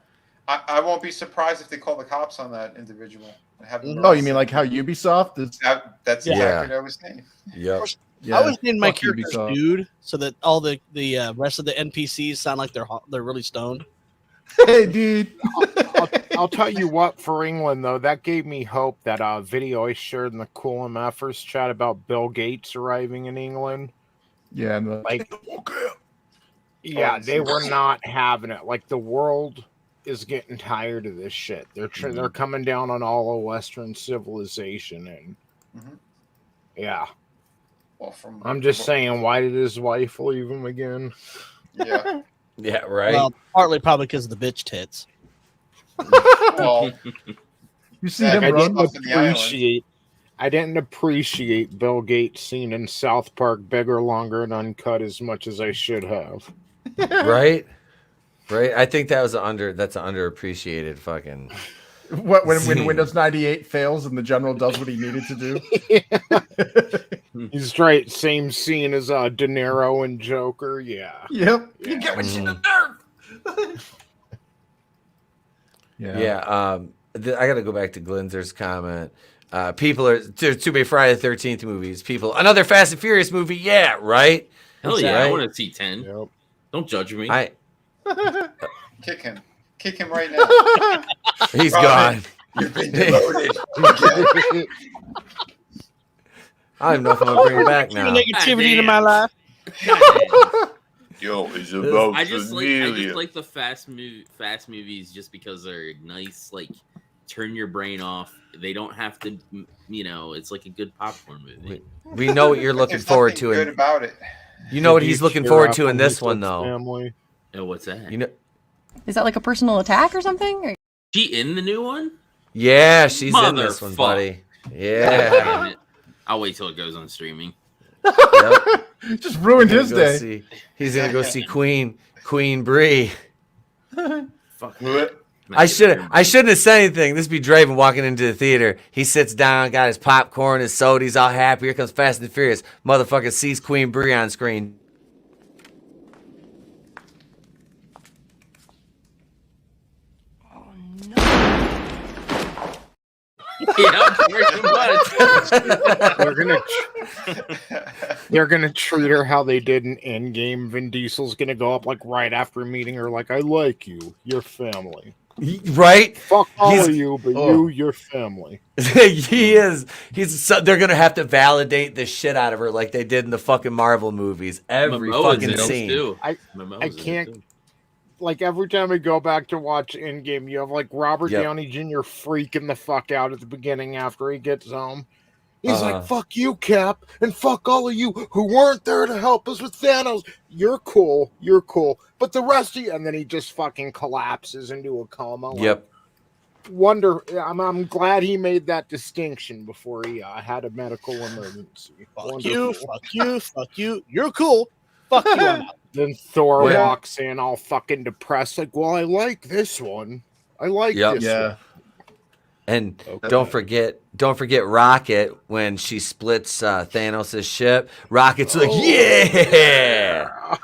I won't be surprised if they call the cops on that individual. Oh, you mean like how Ubisoft is that's exactly what I was saying. Yep. I was named my character Dude, so that all the rest of the NPCs sound like they're really stoned. Hey, dude. I'll tell you what, for England though, that gave me hope. That video I shared in the Cool MFers chat about Bill Gates arriving in England. Yeah, and they were not having it. Like the world is getting tired of this shit. They're coming down on all of Western civilization, and Yeah. Well, from I'm just saying, why did his wife leave him again? Yeah. Yeah, right. Well, partly probably because of the bitch tits. Well, You see him run? I didn't appreciate Bill Gates' scene in South Park Bigger, Longer, and Uncut as much as I should have. Right? Right? I think that's an underappreciated fucking... What when Windows 98 fails and the general does what he needed to do? He's right. Same scene as De Niro and Joker. Yeah. Yep. You get what you deserve. Yeah. I got to go back to Glinzer's comment. There's too many Friday the 13th movies. Another Fast and Furious movie. Yeah, right? Hell yeah, Right? I want to see 10. Yep. Don't judge me. Kick him. Kick him right now. He's gone. You've been demoted. I don't know if I'm going to bring it back now. Negativity in my life. Yo, it's about I just familia. like the fast movies just because they're nice, like turn your brain off. They don't have to, it's like a good popcorn movie. We know what you're looking forward to. Good about it. You know what he's looking forward to in this one, though. Family. Oh, what's that? Is that like a personal attack or something? Or... She in the new one? Yeah, she's in this one, buddy. Yeah. I'll wait till it goes on streaming. Yep. Just ruined his day. He's gonna go see Queen Bree. Fuck. I shouldn't have said anything. This be Draven walking into the theater. He sits down, got his popcorn, his soda. He's all happy. Here comes Fast and Furious. Motherfucker sees Queen Bree on screen. They're gonna treat her how they did in Endgame. Vin Diesel's gonna go up like right after meeting her, like, I like you, your family. Right? Fuck all of you, but your family. He is. They're gonna have to validate the shit out of her like they did in the fucking Marvel movies. Every fucking scene. I can't. Like every time we go back to watch Endgame, you have like Robert Downey Jr. freaking the fuck out at the beginning after he gets home. He's like, fuck you, Cap, and fuck all of you who weren't there to help us with Thanos. You're cool. But the rest of you, and then he just fucking collapses into a coma. Yep. I'm glad he made that distinction before he had a medical emergency. Fuck you. You're cool. Fuck you. I'm out. Then Thor walks in all fucking depressed, like, well, I like this one. I like this one. And don't forget Rocket when she splits Thanos' ship. Rocket's like, yeah,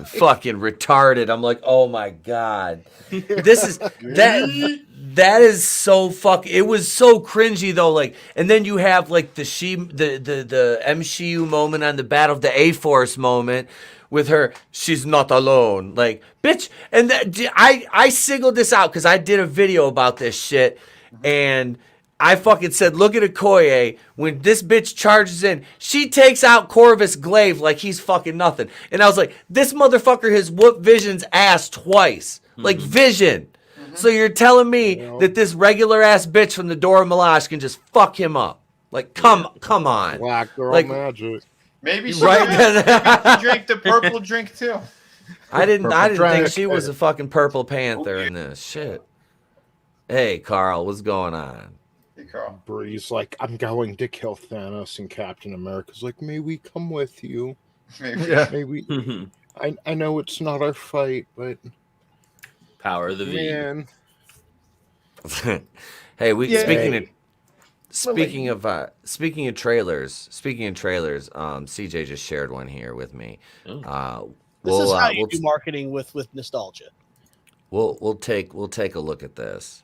fucking retarded. I'm like, oh my god, this is that is so fuck. It was so cringy though. Like, and then you have like the MCU moment on the Battle of the A-Force moment. With her, she's not alone. Like, bitch. And I singled this out because I did a video about this shit. And I fucking said, look at Okoye. When this bitch charges in, she takes out Corvus Glaive like he's fucking nothing. And I was like, this motherfucker has whooped Vision's ass twice. Like, Vision. So you're telling me that this regular ass bitch from the Dora Milaje can just fuck him up? Like, come on. Black girl like, magic. Maybe she drank the purple drink too. I didn't think she was a fucking Purple Panther in this shit. Hey, Carl, what's going on? Hey, Carl. Bree's like, I'm going to kill Thanos, and Captain America's like, may we come with you? Maybe. I know it's not our fight, but power of the V. Man. Hey, Speaking of trailers, CJ just shared one here with me. This is how you do marketing with nostalgia. We'll take a look at this.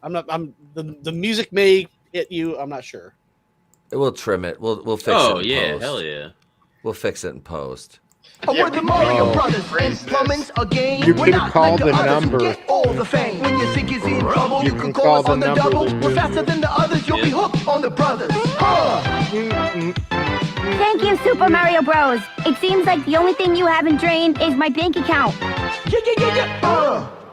The music may hit you. I'm not sure. We'll trim it. We'll fix it. Oh in yeah, post. hell yeah. We'll fix it in post. We're the Mario Brothers, and plumbing's a game. You We're can not call like the others who number. get all the fame. When you think is in trouble, you can call us on the double. We're faster than the others, you'll be hooked on the brothers. Thank you, Super Mario Bros. It seems like the only thing you haven't drained is my bank account.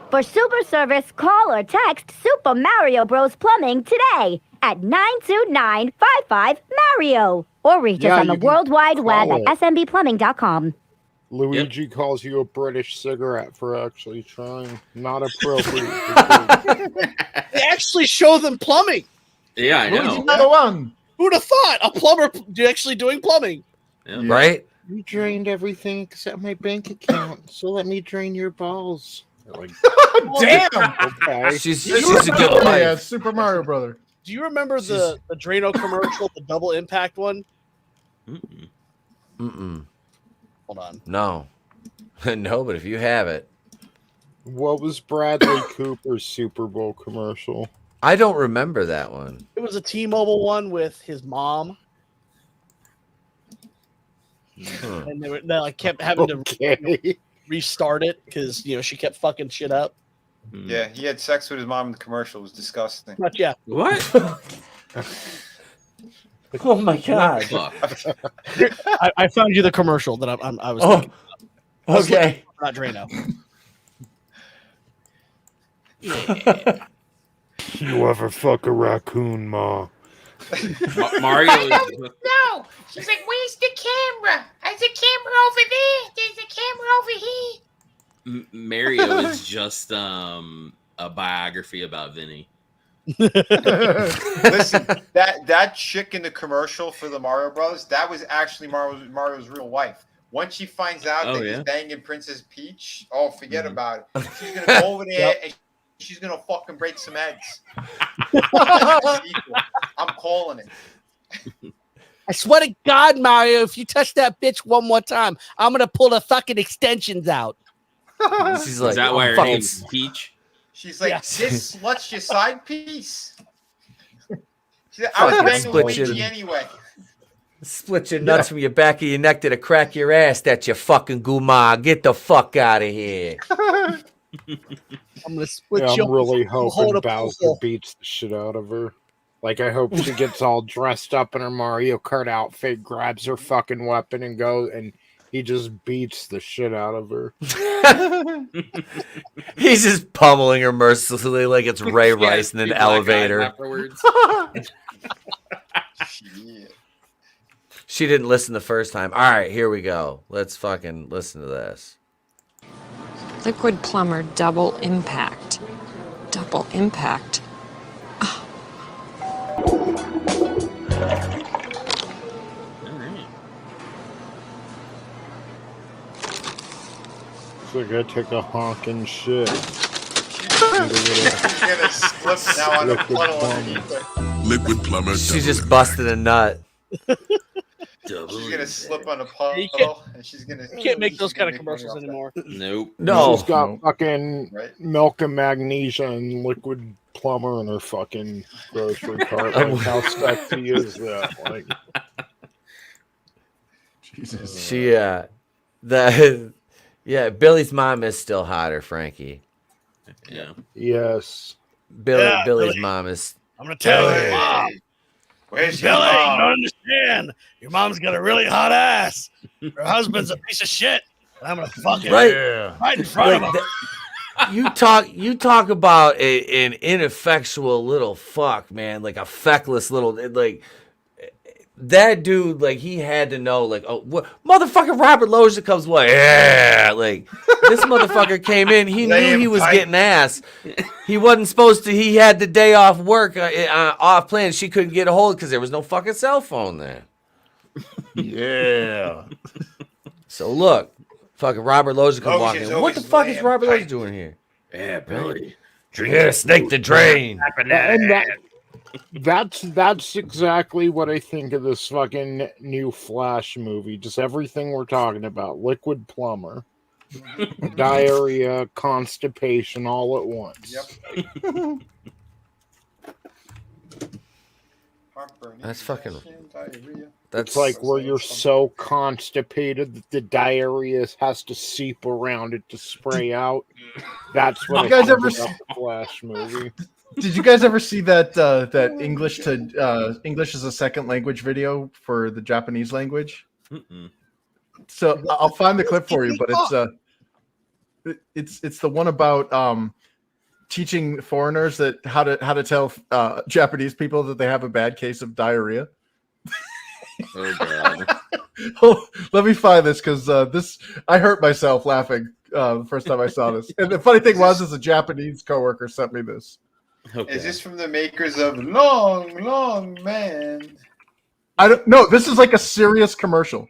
For super service, call or text Super Mario Bros. Plumbing today at 92955-MARIO. Or reach us on the World Wide Web at smbplumbing.com. Luigi calls you a British cigarette for actually trying. Not appropriate. They actually show them plumbing. Yeah, I know. Luigi's not the one. Who'd have thought a plumber actually doing plumbing? Yeah. Right? You drained everything except my bank account, so let me drain your balls. Like, Damn. okay. She's a good wife. Yeah, Super Mario Brother. Do you remember the Drano commercial, the double impact one? Mm-mm. Hold on. No. No, but if you have it. What was Bradley Cooper's Super Bowl commercial? I don't remember that one. It was a T-Mobile one with his mom. And they like kept having to restart it because she kept fucking shit up. Yeah, he had sex with his mom in the commercial. It was disgusting. But yeah. What? Oh my god! I found you the commercial that I was. Oh, okay. Not Drano. You ever fuck a raccoon, Ma? Mario. No! She's like, where's the camera? There's a camera over there. There's a camera over here. Mario is just a biography about Vinny. Listen, that chick in the commercial for the Mario Brothers, that was actually Mario's real wife. Once she finds out that he's banging Princess Peach, forget about it. She's gonna go over there and she's gonna fucking break some eggs. I'm calling it. I swear to God, Mario, if you touch that bitch one more time, I'm gonna pull the fucking extensions out. She's like, is that why her name's Peach? She's like, this slut's your side piece. I was banging Luigi anyway. Split your nuts from your back of your neck to the crack of your ass. That you fucking guma. Get the fuck out of here. I'm gonna split I'm your really hold hoping up Bowser hole. beats the shit out of her. Like, I hope she gets all dressed up in her Mario Kart outfit, grabs her fucking weapon, and goes, and he just beats the shit out of her. He's just pummeling her mercilessly like it's Ray Rice in an elevator. Afterwards. She didn't listen the first time. All right, here we go. Let's fucking listen to this. Liquid plumber double impact. Double impact. So I gotta take a honking shit. She's gonna slip now on a puddle underneath her. Liquid plumber. She just busted a nut. She's gonna slip on a puddle, and she's gonna. You can't make those kind of commercials anymore. Nope. No. She's got fucking milk and magnesia and liquid plumber in her fucking grocery cart. Like, how sexy is that? Like, Jesus. She Billy's mom is still hotter, Frankie. Yeah. Yes. Billy's mom is. I'm gonna tell you, Mom. Where's Billy, your you mom? don't understand. Your mom's got a really hot ass. Her husband's a piece of shit. And I'm gonna fuck it right in front of him. You talk about an ineffectual little fuck, man, like a feckless little like that dude. Like he had to know, like, oh, what motherfucker Robert Loggia comes what? Yeah, like this motherfucker came in. He knew he was getting ass. He wasn't supposed to. He had the day off work, off plan. She couldn't get a hold because there was no fucking cell phone there. Yeah. So look. Fucking Robert Loggia comes walking in. What the fuck is Robert Loggia doing here? Yeah, Billy. Yeah, snake the drain. and that's exactly what I think of this fucking new Flash movie. Just everything we're talking about. Liquid plumber. Diarrhea, constipation, all at once. Yep. That's fucking. That's like where you're so constipated that the diarrhea has to seep around it to spray out. That's what You guys I ever think about the Flash movie. Did you guys ever see that English as a second language video for the Japanese language? Mm-mm. So I'll find the clip for you, but it's It's the one about teaching foreigners that how to tell Japanese people that they have a bad case of diarrhea. Oh god. Oh, let me find this because I hurt myself laughing the first time I saw this. And the funny thing is a Japanese coworker sent me this. Okay. Is this from the makers of Long Man? I don't know. This is like a serious commercial.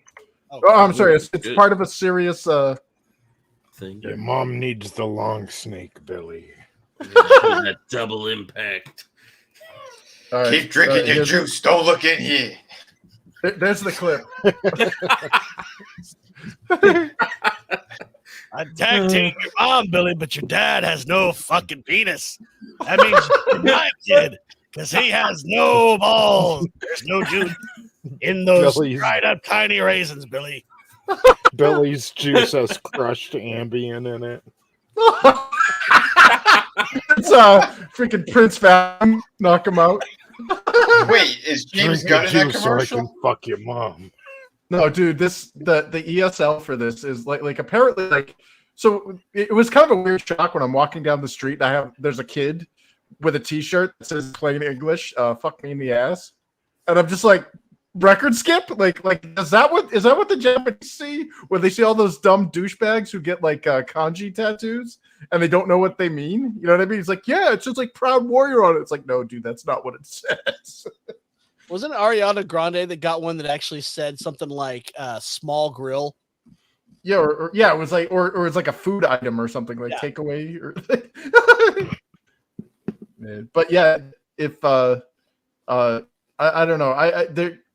Oh, I'm sorry. It's part of a serious thing. Your mom needs the long snake, Billy. That double impact. All right, Keep drinking your juice. Don't look in here. There's the clip. I tag team your mom, Billy, but your dad has no fucking penis. That means you're my kid, because he has no balls. There's no juice in those dried up tiny raisins, Billy. Billy's juice has crushed Ambien in it. It's freaking Prince Van. Knock him out. Wait, is James Gunn in that commercial? So I can fuck your mom. No, dude, the ESL for this is like apparently like so it was kind of a weird shock when I'm walking down the street and there's a kid with a t-shirt that says plain English, fuck me in the ass. And I'm just like, record skip? Like is that what the Japanese see when they see all those dumb douchebags who get like kanji tattoos and they don't know what they mean? You know what I mean? It's like, yeah, it's just like Proud Warrior on it. It's like, no, dude, that's not what it says. Wasn't it Ariana Grande that got one that actually said something like small grill? Yeah, or it was like or it's like a food item or something like takeaway or but yeah, if I don't know. I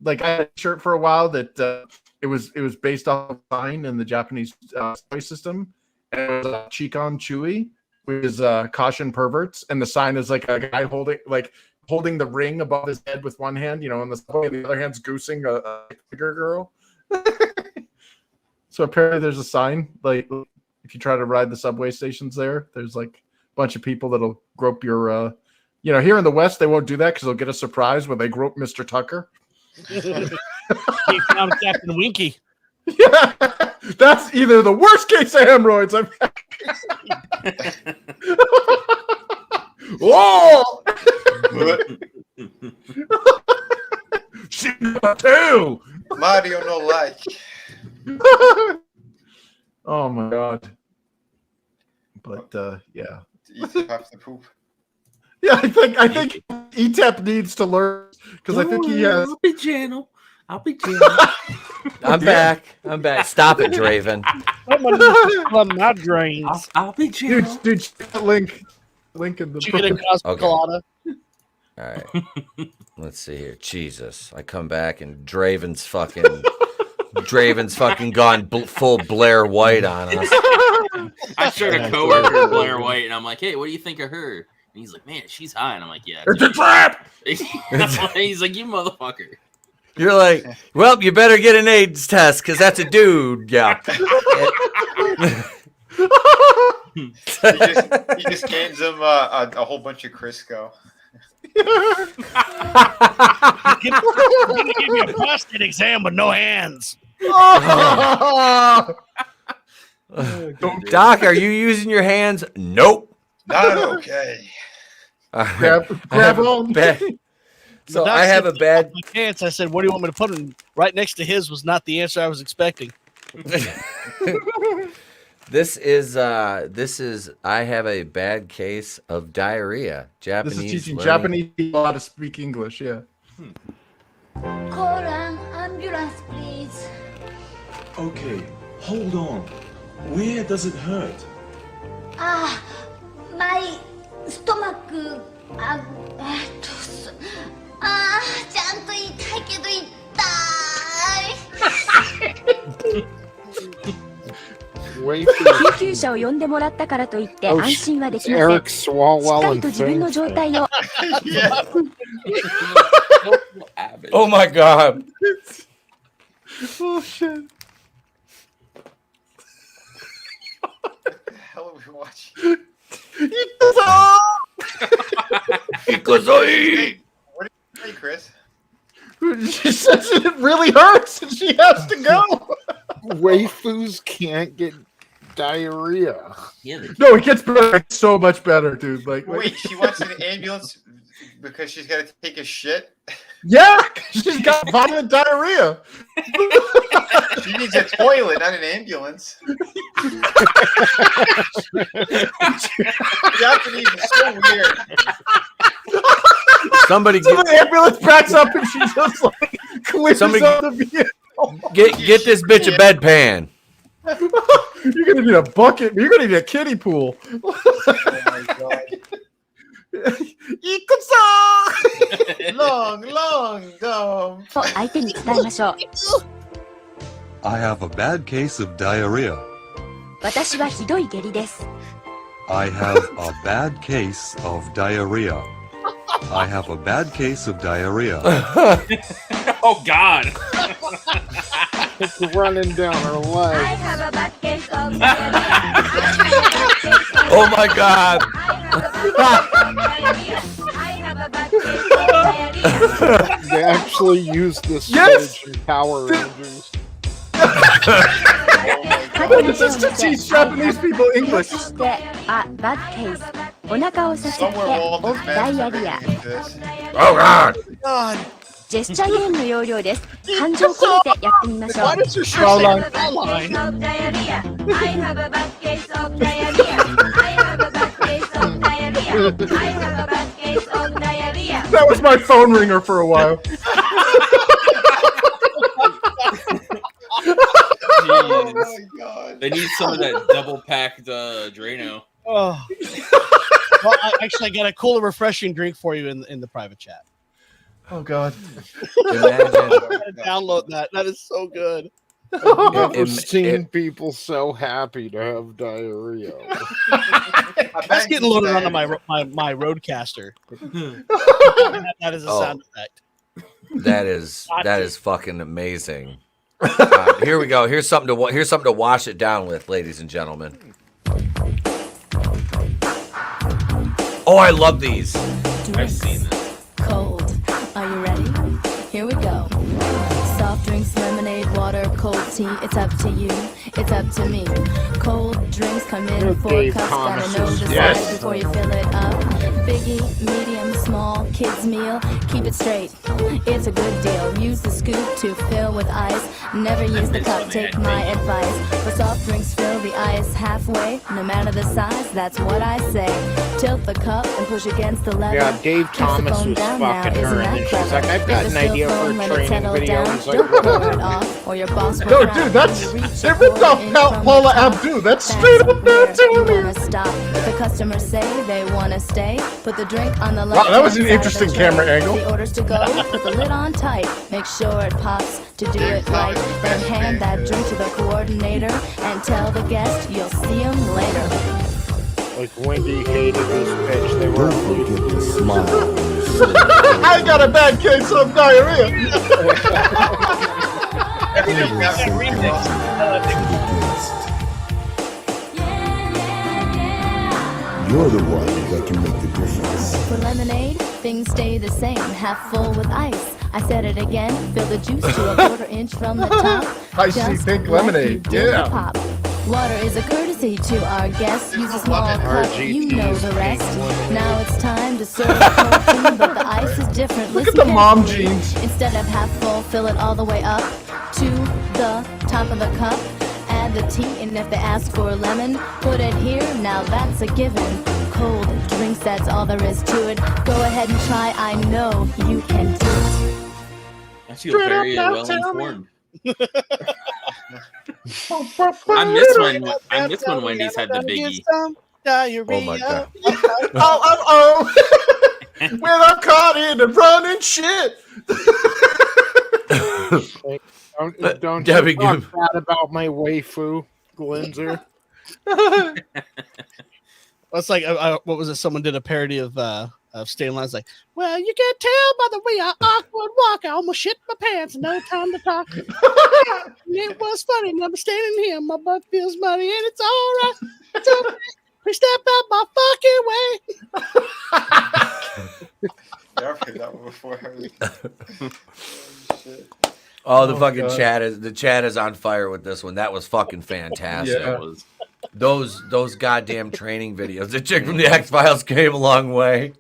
had a shirt for a while that it was based off a sign in the Japanese subway system, and it was Chikon Chewy, which is caution perverts, and the sign is like a guy holding the ring above his head with one hand, on the subway, and the other hand's goosing a bigger girl. So apparently there's a sign, like if you try to ride the subway stations there's like a bunch of people that'll grope your here in the West, they won't do that because they'll get a surprise when they grope Mr. Tucker. He found Captain Winky. Yeah, that's either the worst case of hemorrhoids I've had. Whoa! She got two. Mario no like. Oh my god! But yeah. Eat half the poop. Yeah, I think ETEP needs to learn because I think he has. I'll be channel. I'm back. Stop it, Draven. I'm not drains. I'll be channel. Dude, link in the. Did you get a Cosmic Colada? All right. Let's see here. Jesus, I come back and Draven's fucking gone full Blair White on us. I showed a coworker Blair White, and I'm like, "Hey, what do you think of her?" And he's like, "Man, she's high." And I'm like, "Yeah, it's a trap." He's like, "You motherfucker." You're like, "Well, you better get an AIDS test because that's a dude." Yeah. He just hands him a whole bunch of Crisco. I'm gonna give you a prostate exam with no hands. Doc, are you using your hands? Nope. Not okay. Grab on. So I have a bad pants. I said, "What do you want me to put in?" Right next to his was not the answer I was expecting. This is I have a bad case of diarrhea. Japanese. This is teaching learning. Japanese people how to speak English. Yeah. Call an ambulance, please. Okay, hold on. Where does it hurt? My stomach. ちゃんと痛いけど痛い。救急車を呼んでもらったからといって安心はできません。しっかりと自分の状態を。Oh my god. Oh shit. What the hell are we watching? What do you say, Chris? She says it really hurts and she has to go. Waifus can't get diarrhea. Yeah. No, it gets better. It's so much better, dude. Like, Wait, she wants an ambulance because she's got to take a shit? yeah, she's got violent diarrhea. She needs a toilet, not an ambulance. Japanese is so weird. Somebody So the ambulance backs up and she just like clears Somebody- out the vehicle. Get this bitch a bedpan. You're gonna need a bucket. You're gonna need a kiddie pool. Oh my god. long dumb. 相手に伝えましょう。 I have a bad case of diarrhea. 私はひどい下痢です。 I have a bad case of diarrhea. I have a bad case of diarrhea. Oh God! It's running down her leg. have a bad case of Oh my god. They actually used this Yes! footage in Power Rangers. This is to teach Japanese people English. そして、あ、bad case。お腹をさせて、 Somewhere Walt オ is フダイア masturbating リア。 into this. Oh God! God, ジェスチャーゲームの要領です。感情を込めてやってみましょう。 why does your shirt say Fraulein. Fraulein? That was my phone ringer for a while. Oh my god. They need some of that double packed Drano. Oh. Well, I got a cool, refreshing drink for you in the private chat. Oh God. Imagine. Gotta download that. That is so good. I've never Im- seen im- people so happy to have diarrhea. That's getting loaded onto my Roadcaster. That is a sound effect. That is fucking amazing. Here we go. Here's something to wash it down with, ladies and gentlemen. Oh, I love these. I've seen this. Cold. Are you ready? Here we go. Soft drinks, lemonade, water, cold tea. It's up to you. It's up to me. Cold drinks come in You're 4 Dave cups. Gotta Thomas's know the yes. size before you fill it up. Biggie, medium, small, kids meal. Keep it straight. It's a good deal. Use the scoop to fill with ice. Never use the cup. Take my advice. For soft drinks, fill the ice halfway. No matter the size, that's what I say. Tilt the cup and push against the lever. Yeah, Dave Keeps the Thomas phone was down now. fucking her, Isn't and that then she's clever? like, "I've got If an it's idea still for a phone, let it training settle video." down. He's like, Don't blow it off, or your boss will No, frown. dude, that's You reach they a ripped off quarter inch from Paula the top. Abdul. That's straight up where there you to me. wanna stop. If the customers say they wanna stay, put the drink on the Wow, that was an left-hand side of the interesting tray. camera angle. The orders to go, put the lid on tight. Make sure it pops to do it right. Then hand that drink to the coordinator and tell the guest you'll see him later. Like Wendy hated this pitch. They were I got a bad case of diarrhea. You're the one that can make the difference. For lemonade, things stay the same, half full with ice. I said it again, fill the juice to a quarter inch from the top. Icy Just pink let lemonade, you do the yeah. pop. Water is a courtesy to our guests. Use a small cup, you know the rest. Now it's time to serve protein, but the ice is different. Look at Listen the mom carefully. jeans. Instead of half full, fill it all the way up to the top of the cup. Add the tea, and if they ask for lemon, put it here. Now that's a given. Cold drinks, that's all there is to it. Go ahead and try. I know you can do it. I feel very well informed. I miss when Wendy's had the biggie. Diarrhea. Oh my god. Oh. Well, I'm caught in the running shit. Don't Debbie, you talk bad about my waifu, Glinzer. It's like what was it? Someone did a parody of Stain Lines, like, well, you can tell by the way I awkward walk. I almost shit my pants. No time to talk. It was funny. Now I'm standing here. My butt feels muddy, and it's all right. It's okay. Please step out my fucking way. Yeah, I've heard that one before. Oh, the fucking chat is on fire with this one. That was fucking fantastic. Yeah. Was. Those goddamn training videos. The chick from the X-Files came a long way.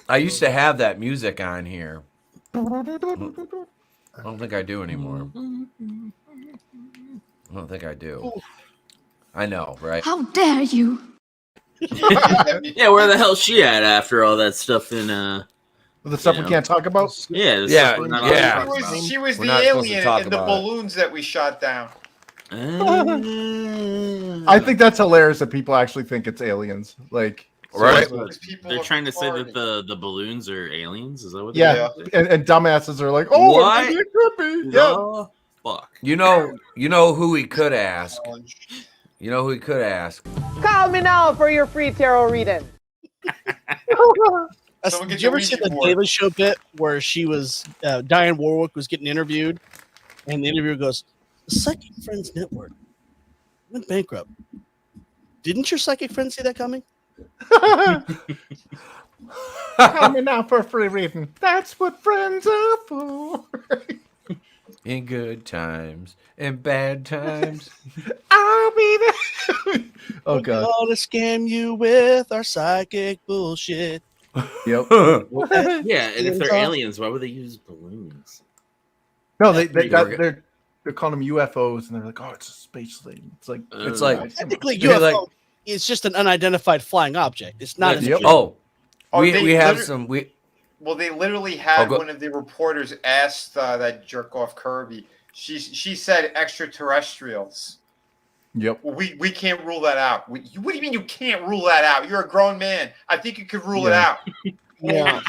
I used to have that music on here. I don't think I do anymore. I don't think I do. I know, right? How dare you? Yeah, where the hell's she at after all that stuff in The stuff we can't talk about? Yeah, the Yeah, stuff we're not allowed to yeah. talk about. She was We're the not supposed to alien talk in the about it. balloons that we shot down. I think that's hilarious that people actually think it's aliens. Like, Right. They're trying to say that the balloons are aliens. Is that what? yeah, and dumbasses are like, oh, What? maybe it could be. Yeah. The fuck. You know who we could ask? You know who we could ask? Call me now for your free tarot reading. Did you ever see the Daily Show bit where she was Diane Warwick was getting interviewed, and the interviewer goes, "The Psychic Friends Network went bankrupt. Didn't your psychic friend see that coming?" Call me now for a free reading. That's what friends are for. In good times and bad times. I'll be there. Oh, God. We're gonna scam you with our psychic bullshit. Yep. Yeah, and if they're aliens, why would they use balloons? No, they're calling them UFOs, and they're like, oh, it's a space thing. It's like Technically, UFO is just an unidentified flying object. It's not. Yep. We have some. Well, they literally had go- one of the reporters asked that jerk off Kirby. She said extraterrestrials. Yep. Well, we can't rule that out. What do you mean you can't rule that out? You're a grown man. I think you could rule it out. Yeah,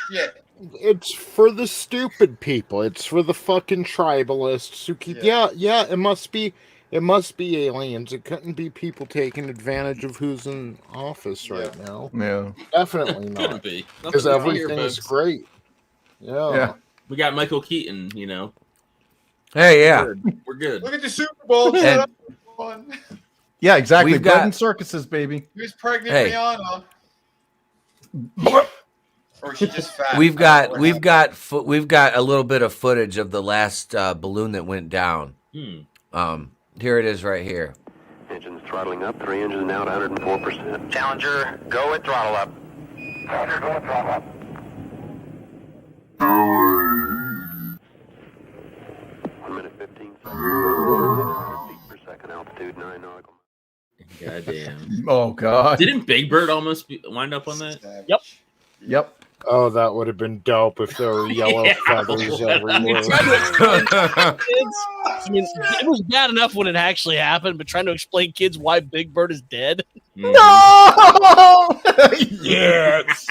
Shit. it's for the stupid people. It's for the fucking tribalists who keep. Yeah, it must be. It must be aliens. It couldn't be people taking advantage of who's in office right now. Yeah. Definitely Couldn't not. be. Because Nothing here, everything is folks. great. Yeah. We got Michael Keaton. You know. Hey, yeah. We're good. Look at the Super Bowl. And- Shut up. Fun. Yeah, exactly. We've Blood got- and circuses, baby. Who's pregnant Hey. Rihanna? Or is she just fat? We've got a little bit of footage of the last balloon that went down. Here it is right here. Engines throttling up, 3 engines now at 104%. Challenger, go at throttle up. Challenger, go at throttle up. 1 minute 15 seconds. Feet per second, altitude 9 nautical. Goddamn. Oh, God. Didn't Big Bird almost wind up on that? Yep. Oh, that would have been dope if there were yellow feathers everywhere. I mean, it was bad enough when it actually happened, but trying to explain kids why Big Bird is dead. No! Yes.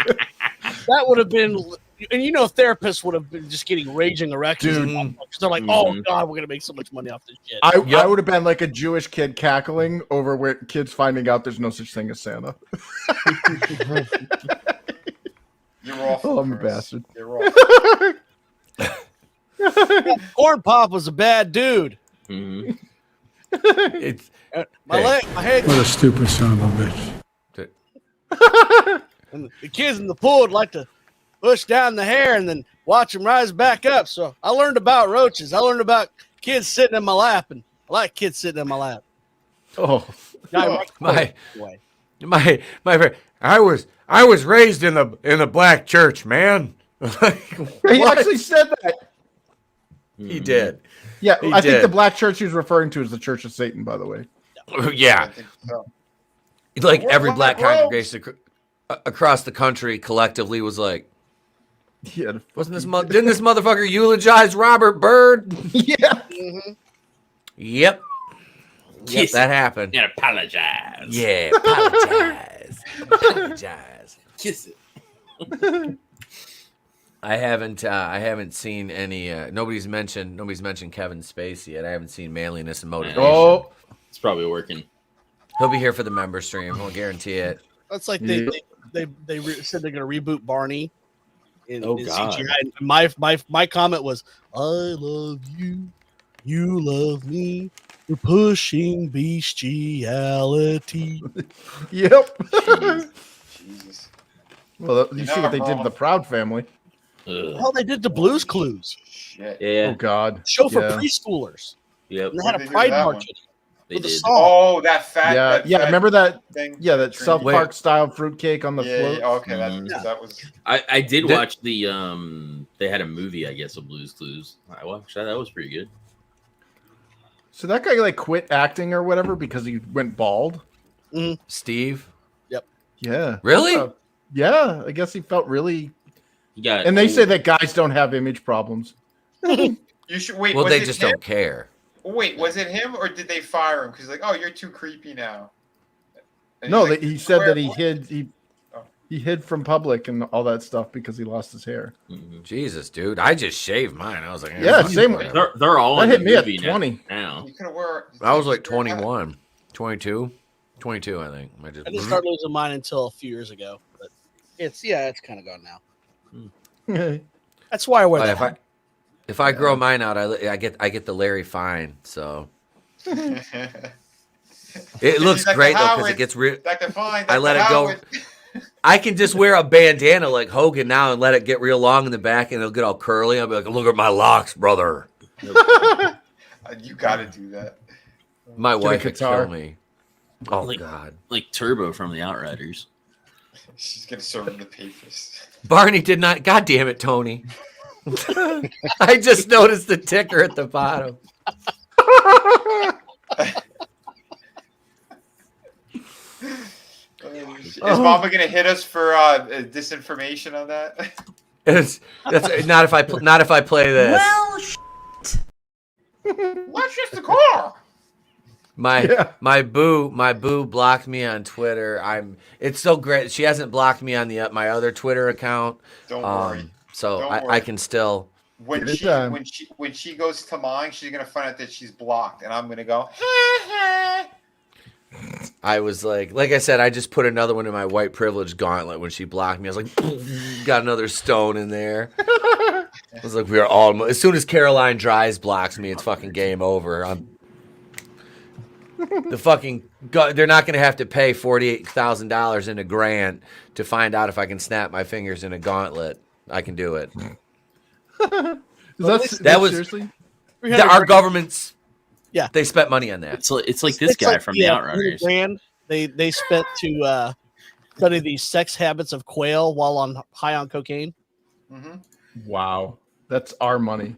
That would have been, and therapists would have been just getting raging erections. Because they're like, oh, God, we're going to make so much money off this shit. I would have been like a Jewish kid cackling over where kids finding out there's no such thing as Santa. You're awful. Oh, I'm a Chris. bastard. You're awful. Corn Pop was a bad dude. It's my head. What a stupid son of a bitch. And the kids in the pool would like to push down the hair and then watch them rise back up. So I learned about roaches. I learned about kids sitting in my lap, and I like kids sitting in my lap. Oh, my friend. I was raised in the black church, man. He actually said that. He did. Yeah, He I think did. the black church he was referring to is the Church of Satan, by the way. Yeah. Like every Where's black my robes? congregation across the country collectively was like, Yeah. didn't this motherfucker eulogize Robert Byrd? Yeah. Yep. Kiss That it happened. and apologize. Yeah, apologize. Kiss it. I haven't seen any. Nobody's mentioned Kevin Spacey yet. I haven't seen Manliness and Motivation. Oh, it's probably working. He'll be here for the member stream. I'll guarantee it. That's like they said they're going to reboot Barney. In God. CGI. And my comment was, I love you, you love me. We're pushing bestiality. Yep. Jesus. Well, you see what they did to the Proud Family. Hell, they did the Blues Clues. Shit. Yeah. Oh, God. Show for Yeah. preschoolers. Yep. And they had Where'd a they do Pride that March one? They with a did. song. Oh, that fat. Yeah, that yeah. fat Remember that? thing? Yeah, that South Wait. Park style fruitcake on the float. Okay, Mhm. that was. I did watch the they had a movie, I guess, of Blue's Clues. I watched that. That was pretty good. So that guy like quit acting or whatever because he went bald. Steve. Yep. Yeah. Really? Yeah. I guess he felt really. Yeah. And they say that guys don't have image problems. You should wait. Well, was they it just him? don't care. Wait, was it him or did they fire him? Because like, oh, you're too creepy now. And No, he's like, he said that he "Where- hid. He hid from public and all that stuff because he lost his hair. Jesus, dude. I just shaved mine. I was like, Yeah, fuck same. it. They're all that in hit the me at movie 20. now. You could have wore. I was like 21, 22, 22, I think. I didn't start losing mine until a few years ago, but it's kind of gone now. That's why I wear But that. if I grow mine out, I get the Larry Fine. So it looks Dr. great though because Howard, it gets real. Dr. Fine, I Dr. let it Howard. go. I can just wear a bandana like Hogan now and let it get real long in the back and it'll get all curly. I'll be like, look at my locks, brother. You got to do that. My Get a wife would guitar. kill me. Oh like, God. Like Turbo from the Outriders. She's gonna serve him the papers. Barney did not. God damn it, Tony. I just noticed the ticker at the bottom. Is Mama gonna hit us for disinformation on that? That's not if I play this. Well, let's just the car. My boo blocked me on Twitter. It's so great. She hasn't blocked me on my other Twitter account. Don't worry. So Don't I worry. can still. When she goes to mine, she's gonna find out that she's blocked, and I'm gonna go. I was like I said, I just put another one in my white privilege gauntlet when she blocked me. I was like, got another stone in there. I was like, we are all. As soon as Caroline Dries blocks me, it's fucking game over. They're not going to have to pay $48,000 in a grant to find out if I can snap my fingers in a gauntlet. I can do it. That was seriously our government's. Yeah, they spent money on that. It's like this guy from the Outriders. Grand, they spent to study the sex habits of quail while high on cocaine. Mm-hmm. Wow, that's our money.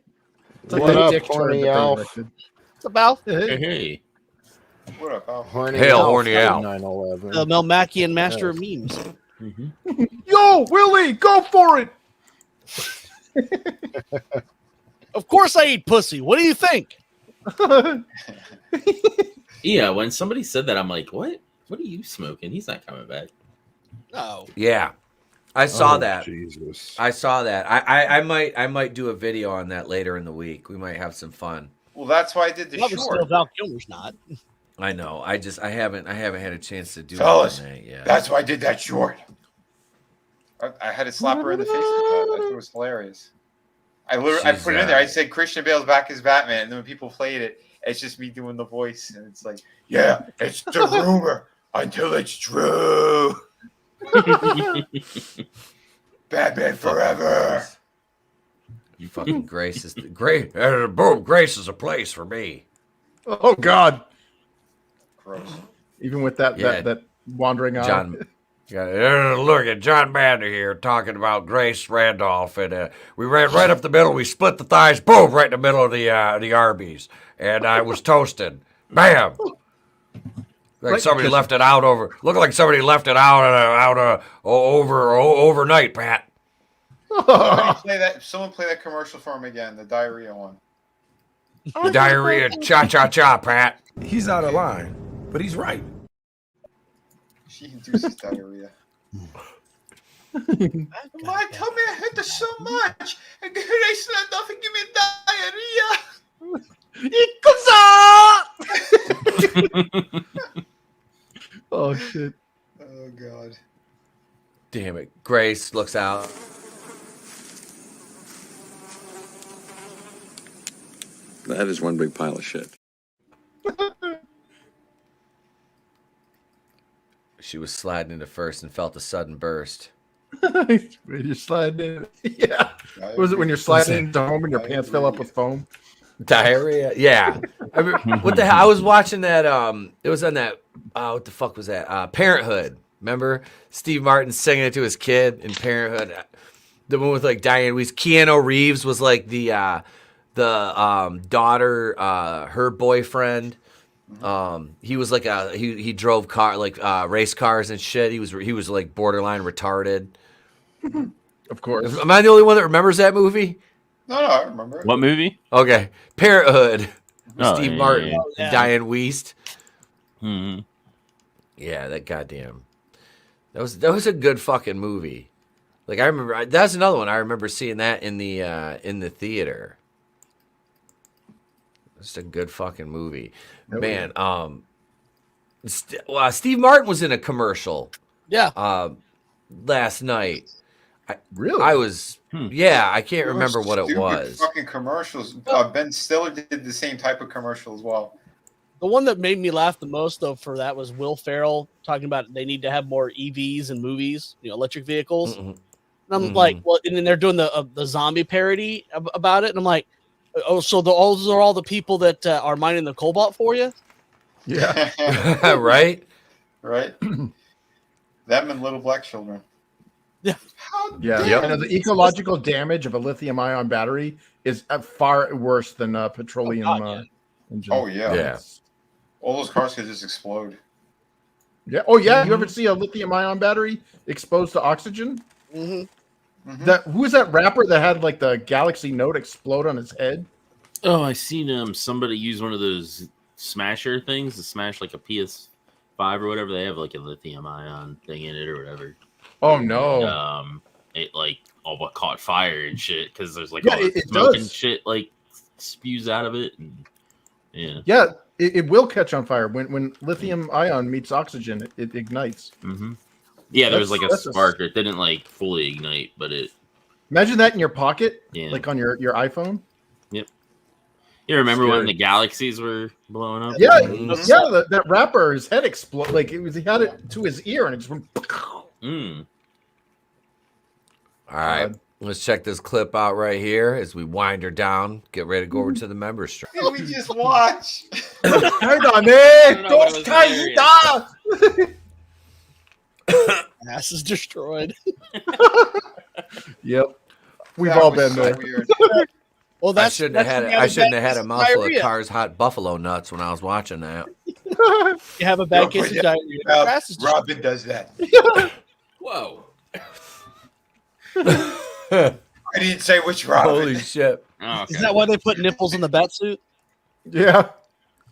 It's like What that up, dick turd horny that they elf? erected. What's up, Al? Hey. What up, Al? Horny Al. 9/11. The Melmacian master of memes. Yo, Willie, go for it. Of course I eat pussy. What do you think? Yeah, when somebody said that, I'm like, what? What are you smoking? He's not coming back. No. Yeah, I saw Oh, that. Jesus. I saw that. I might do a video on that later in the week. We might have some fun. Well, that's why I did the That was short. still Val Kilmer's not. I know. I haven't had a chance to do Fellas, that yet. that's why I did that short. I had to slap her in the face with that. I thought it was hilarious. I put it in there. I said Christian Bale's back as Batman, and then when people played it, it's just me doing the voice, and it's like, yeah, it's the rumor until it's true. Batman forever. You fucking Grace is great. Boom, Grace is a place for me. Oh God. Gross. Even with that Yeah. that wandering eye. John. Look at John Bander here talking about Grace Randolph, and we ran right up the middle. We split the thighs, boom, right in the middle of the Arby's, and I was toasted. Bam! Like somebody left it out over. Looked like somebody left it out overnight, Pat. Someone play that commercial for him again, the diarrhea one. The diarrhea, cha, Pat. He's out of line, but he's right. She induces diarrhea. My tummy hurt so much. And Grace Randolph give me diarrhea. Oh shit. Oh God. Damn it. Grace looks out. That is one big pile of shit. She was sliding into first and felt a sudden burst. When you're sliding in. Yeah. What was it when you're sliding into home and your pants fill up with foam? Diarrhea? Yeah. What the hell? I was watching that. It was on that. What the fuck was that? Parenthood. Remember Steve Martin singing it to his kid in Parenthood? The one with like Diane Weiss. Keanu Reeves was like the daughter, her boyfriend. He was like he drove race cars and shit. He was like borderline retarded. Of course. Am I the only one that remembers that movie? No, I remember it. What movie? Okay, Parenthood. Steve yeah, Martin, yeah. and Diane Weiss. Mm-hmm. Yeah, that goddamn. That was a good fucking movie. Like I remember, that's another one I remember seeing that in the theater. It's a good fucking movie, man. Steve Martin was in a commercial. Yeah. Last night. Really? I was. Yeah, I can't remember what it was. Fucking commercials. Ben Stiller did the same type of commercial as well. The one that made me laugh the most, though, for that was Will Ferrell talking about they need to have more EVs in movies, electric vehicles. Mm-hmm. And I'm like, well, and then they're doing the zombie parody about it, and I'm like, oh, so those are all the people that are mining the cobalt for you? Yeah, right. Them and little black children. Yeah. Yeah. Yep. The ecological damage of a lithium-ion battery is far worse than petroleum engine. Oh yeah. Yeah. All those cars could just explode. Yeah. Oh yeah. You ever see a lithium-ion battery exposed to oxygen? Mm-hmm. Who was that rapper that had like the Galaxy Note explode on his head? Oh, I seen somebody use one of those smasher things to smash like a PS5 or whatever. They have like a lithium ion thing in it or whatever. Oh no! It like all but caught fire and shit because there's like Yeah, all the it smoke does. and shit like spews out of it. And, yeah. Yeah, it will catch on fire when lithium ion meets oxygen. It ignites. Mm-hmm. Yeah, there was like a That's spark. It didn't like fully ignite, but it. Imagine that in your pocket, Yeah. like on your iPhone. Yep. You remember Scary. when the galaxies were blowing up? Yeah, Mhm. yeah. That rapper, his head exploded. Like he had it to his ear, and it just went. All right, let's check this clip out right here as we wind her down. Get ready to go over to the member stream. Can we just watch? Hang on, man. Don't tie Ass is destroyed. Yep, we've That all was been so there. weird. Well, I shouldn't have had a mouthful diarrhea. of Cars Hot Buffalo Nuts when I was watching that. You have a bad Don't case put of that diarrhea. in your mouth. Ass is Robin does that. Whoa. I didn't say which Robin. Holy shit! Oh, okay. Is that why they put nipples in the bat suit? Yeah,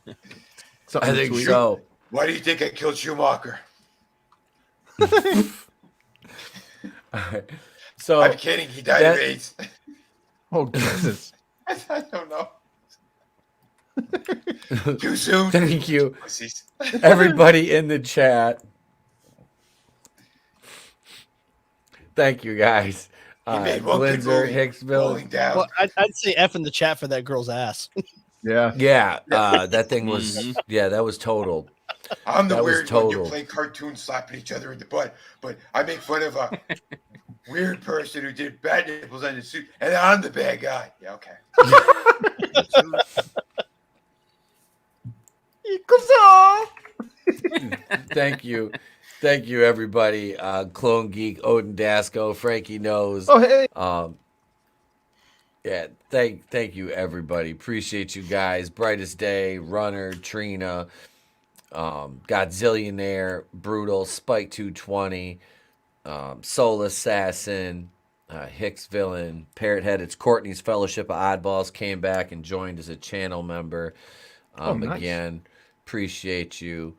I think so. Why do you think I killed Schumacher? So I'm kidding. He died of AIDS. Oh Jesus! I don't know. Too soon. Thank you, Pussies. everybody in the chat. Thank you, guys. He made one good Windsor, movie, Hicksville. Rolling Down. Well, I'd say F in the chat for that girl's ass. Yeah, Yeah, that thing was. Yeah, that was total. I'm the that was weird one. You total. play cartoons slapping each other in the butt, but I make fun of a weird person who did bad nipples on the suit, and I'm the bad guy. Yeah, okay. Thank you. Thank you, everybody. Clone Geek, Odin Dasco, Frankie Knows. Oh hey. Yeah, thank you, everybody. Appreciate you guys. Brightest Day, Runner, Trina, Godzillionaire, Brutal, Spike 220, Soul Assassin, Hicks Villain, Parrot Head. It's Courtney's Fellowship of Oddballs came back and joined as a channel member. Nice. Again, appreciate you.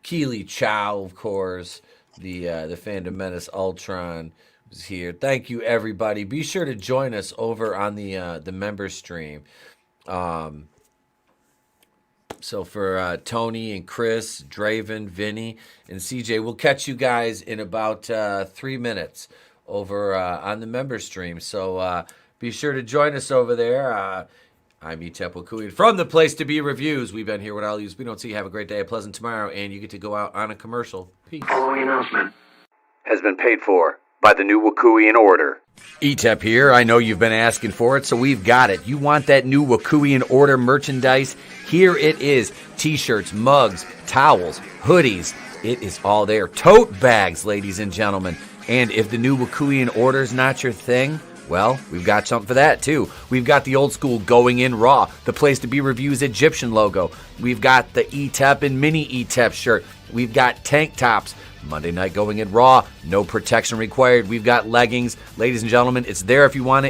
Keely Chow, of course, the Phantom Menace Ultron was here. Thank you, everybody. Be sure to join us over on the member stream. So for Tony and Chris, Draven, Vinny, and CJ, we'll catch you guys in about 3 minutes over on the member stream. So be sure to join us over there. I'm Etep from the Place to Be Reviews. We've been here with all yous. We don't see you. Have a great day, a pleasant tomorrow, and you get to go out on a commercial. Peace. Following announcement Has been paid for by the new Wakuian Order. ETEP here. I know you've been asking for it, so we've got it. You want that new Wakuian Order merchandise? Here it is. T-shirts, mugs, towels, hoodies. It is all there. Tote bags, ladies and gentlemen. And if the new Wakuian Order's not your thing, well, we've got something for that, too. We've got the old school Going In Raw, the Place to Be Reviews Egyptian logo. We've got the ETEP and Mini ETEP shirt. We've got tank tops. Monday Night Going In Raw, no protection required. We've got leggings. Ladies and gentlemen, it's there if you want it.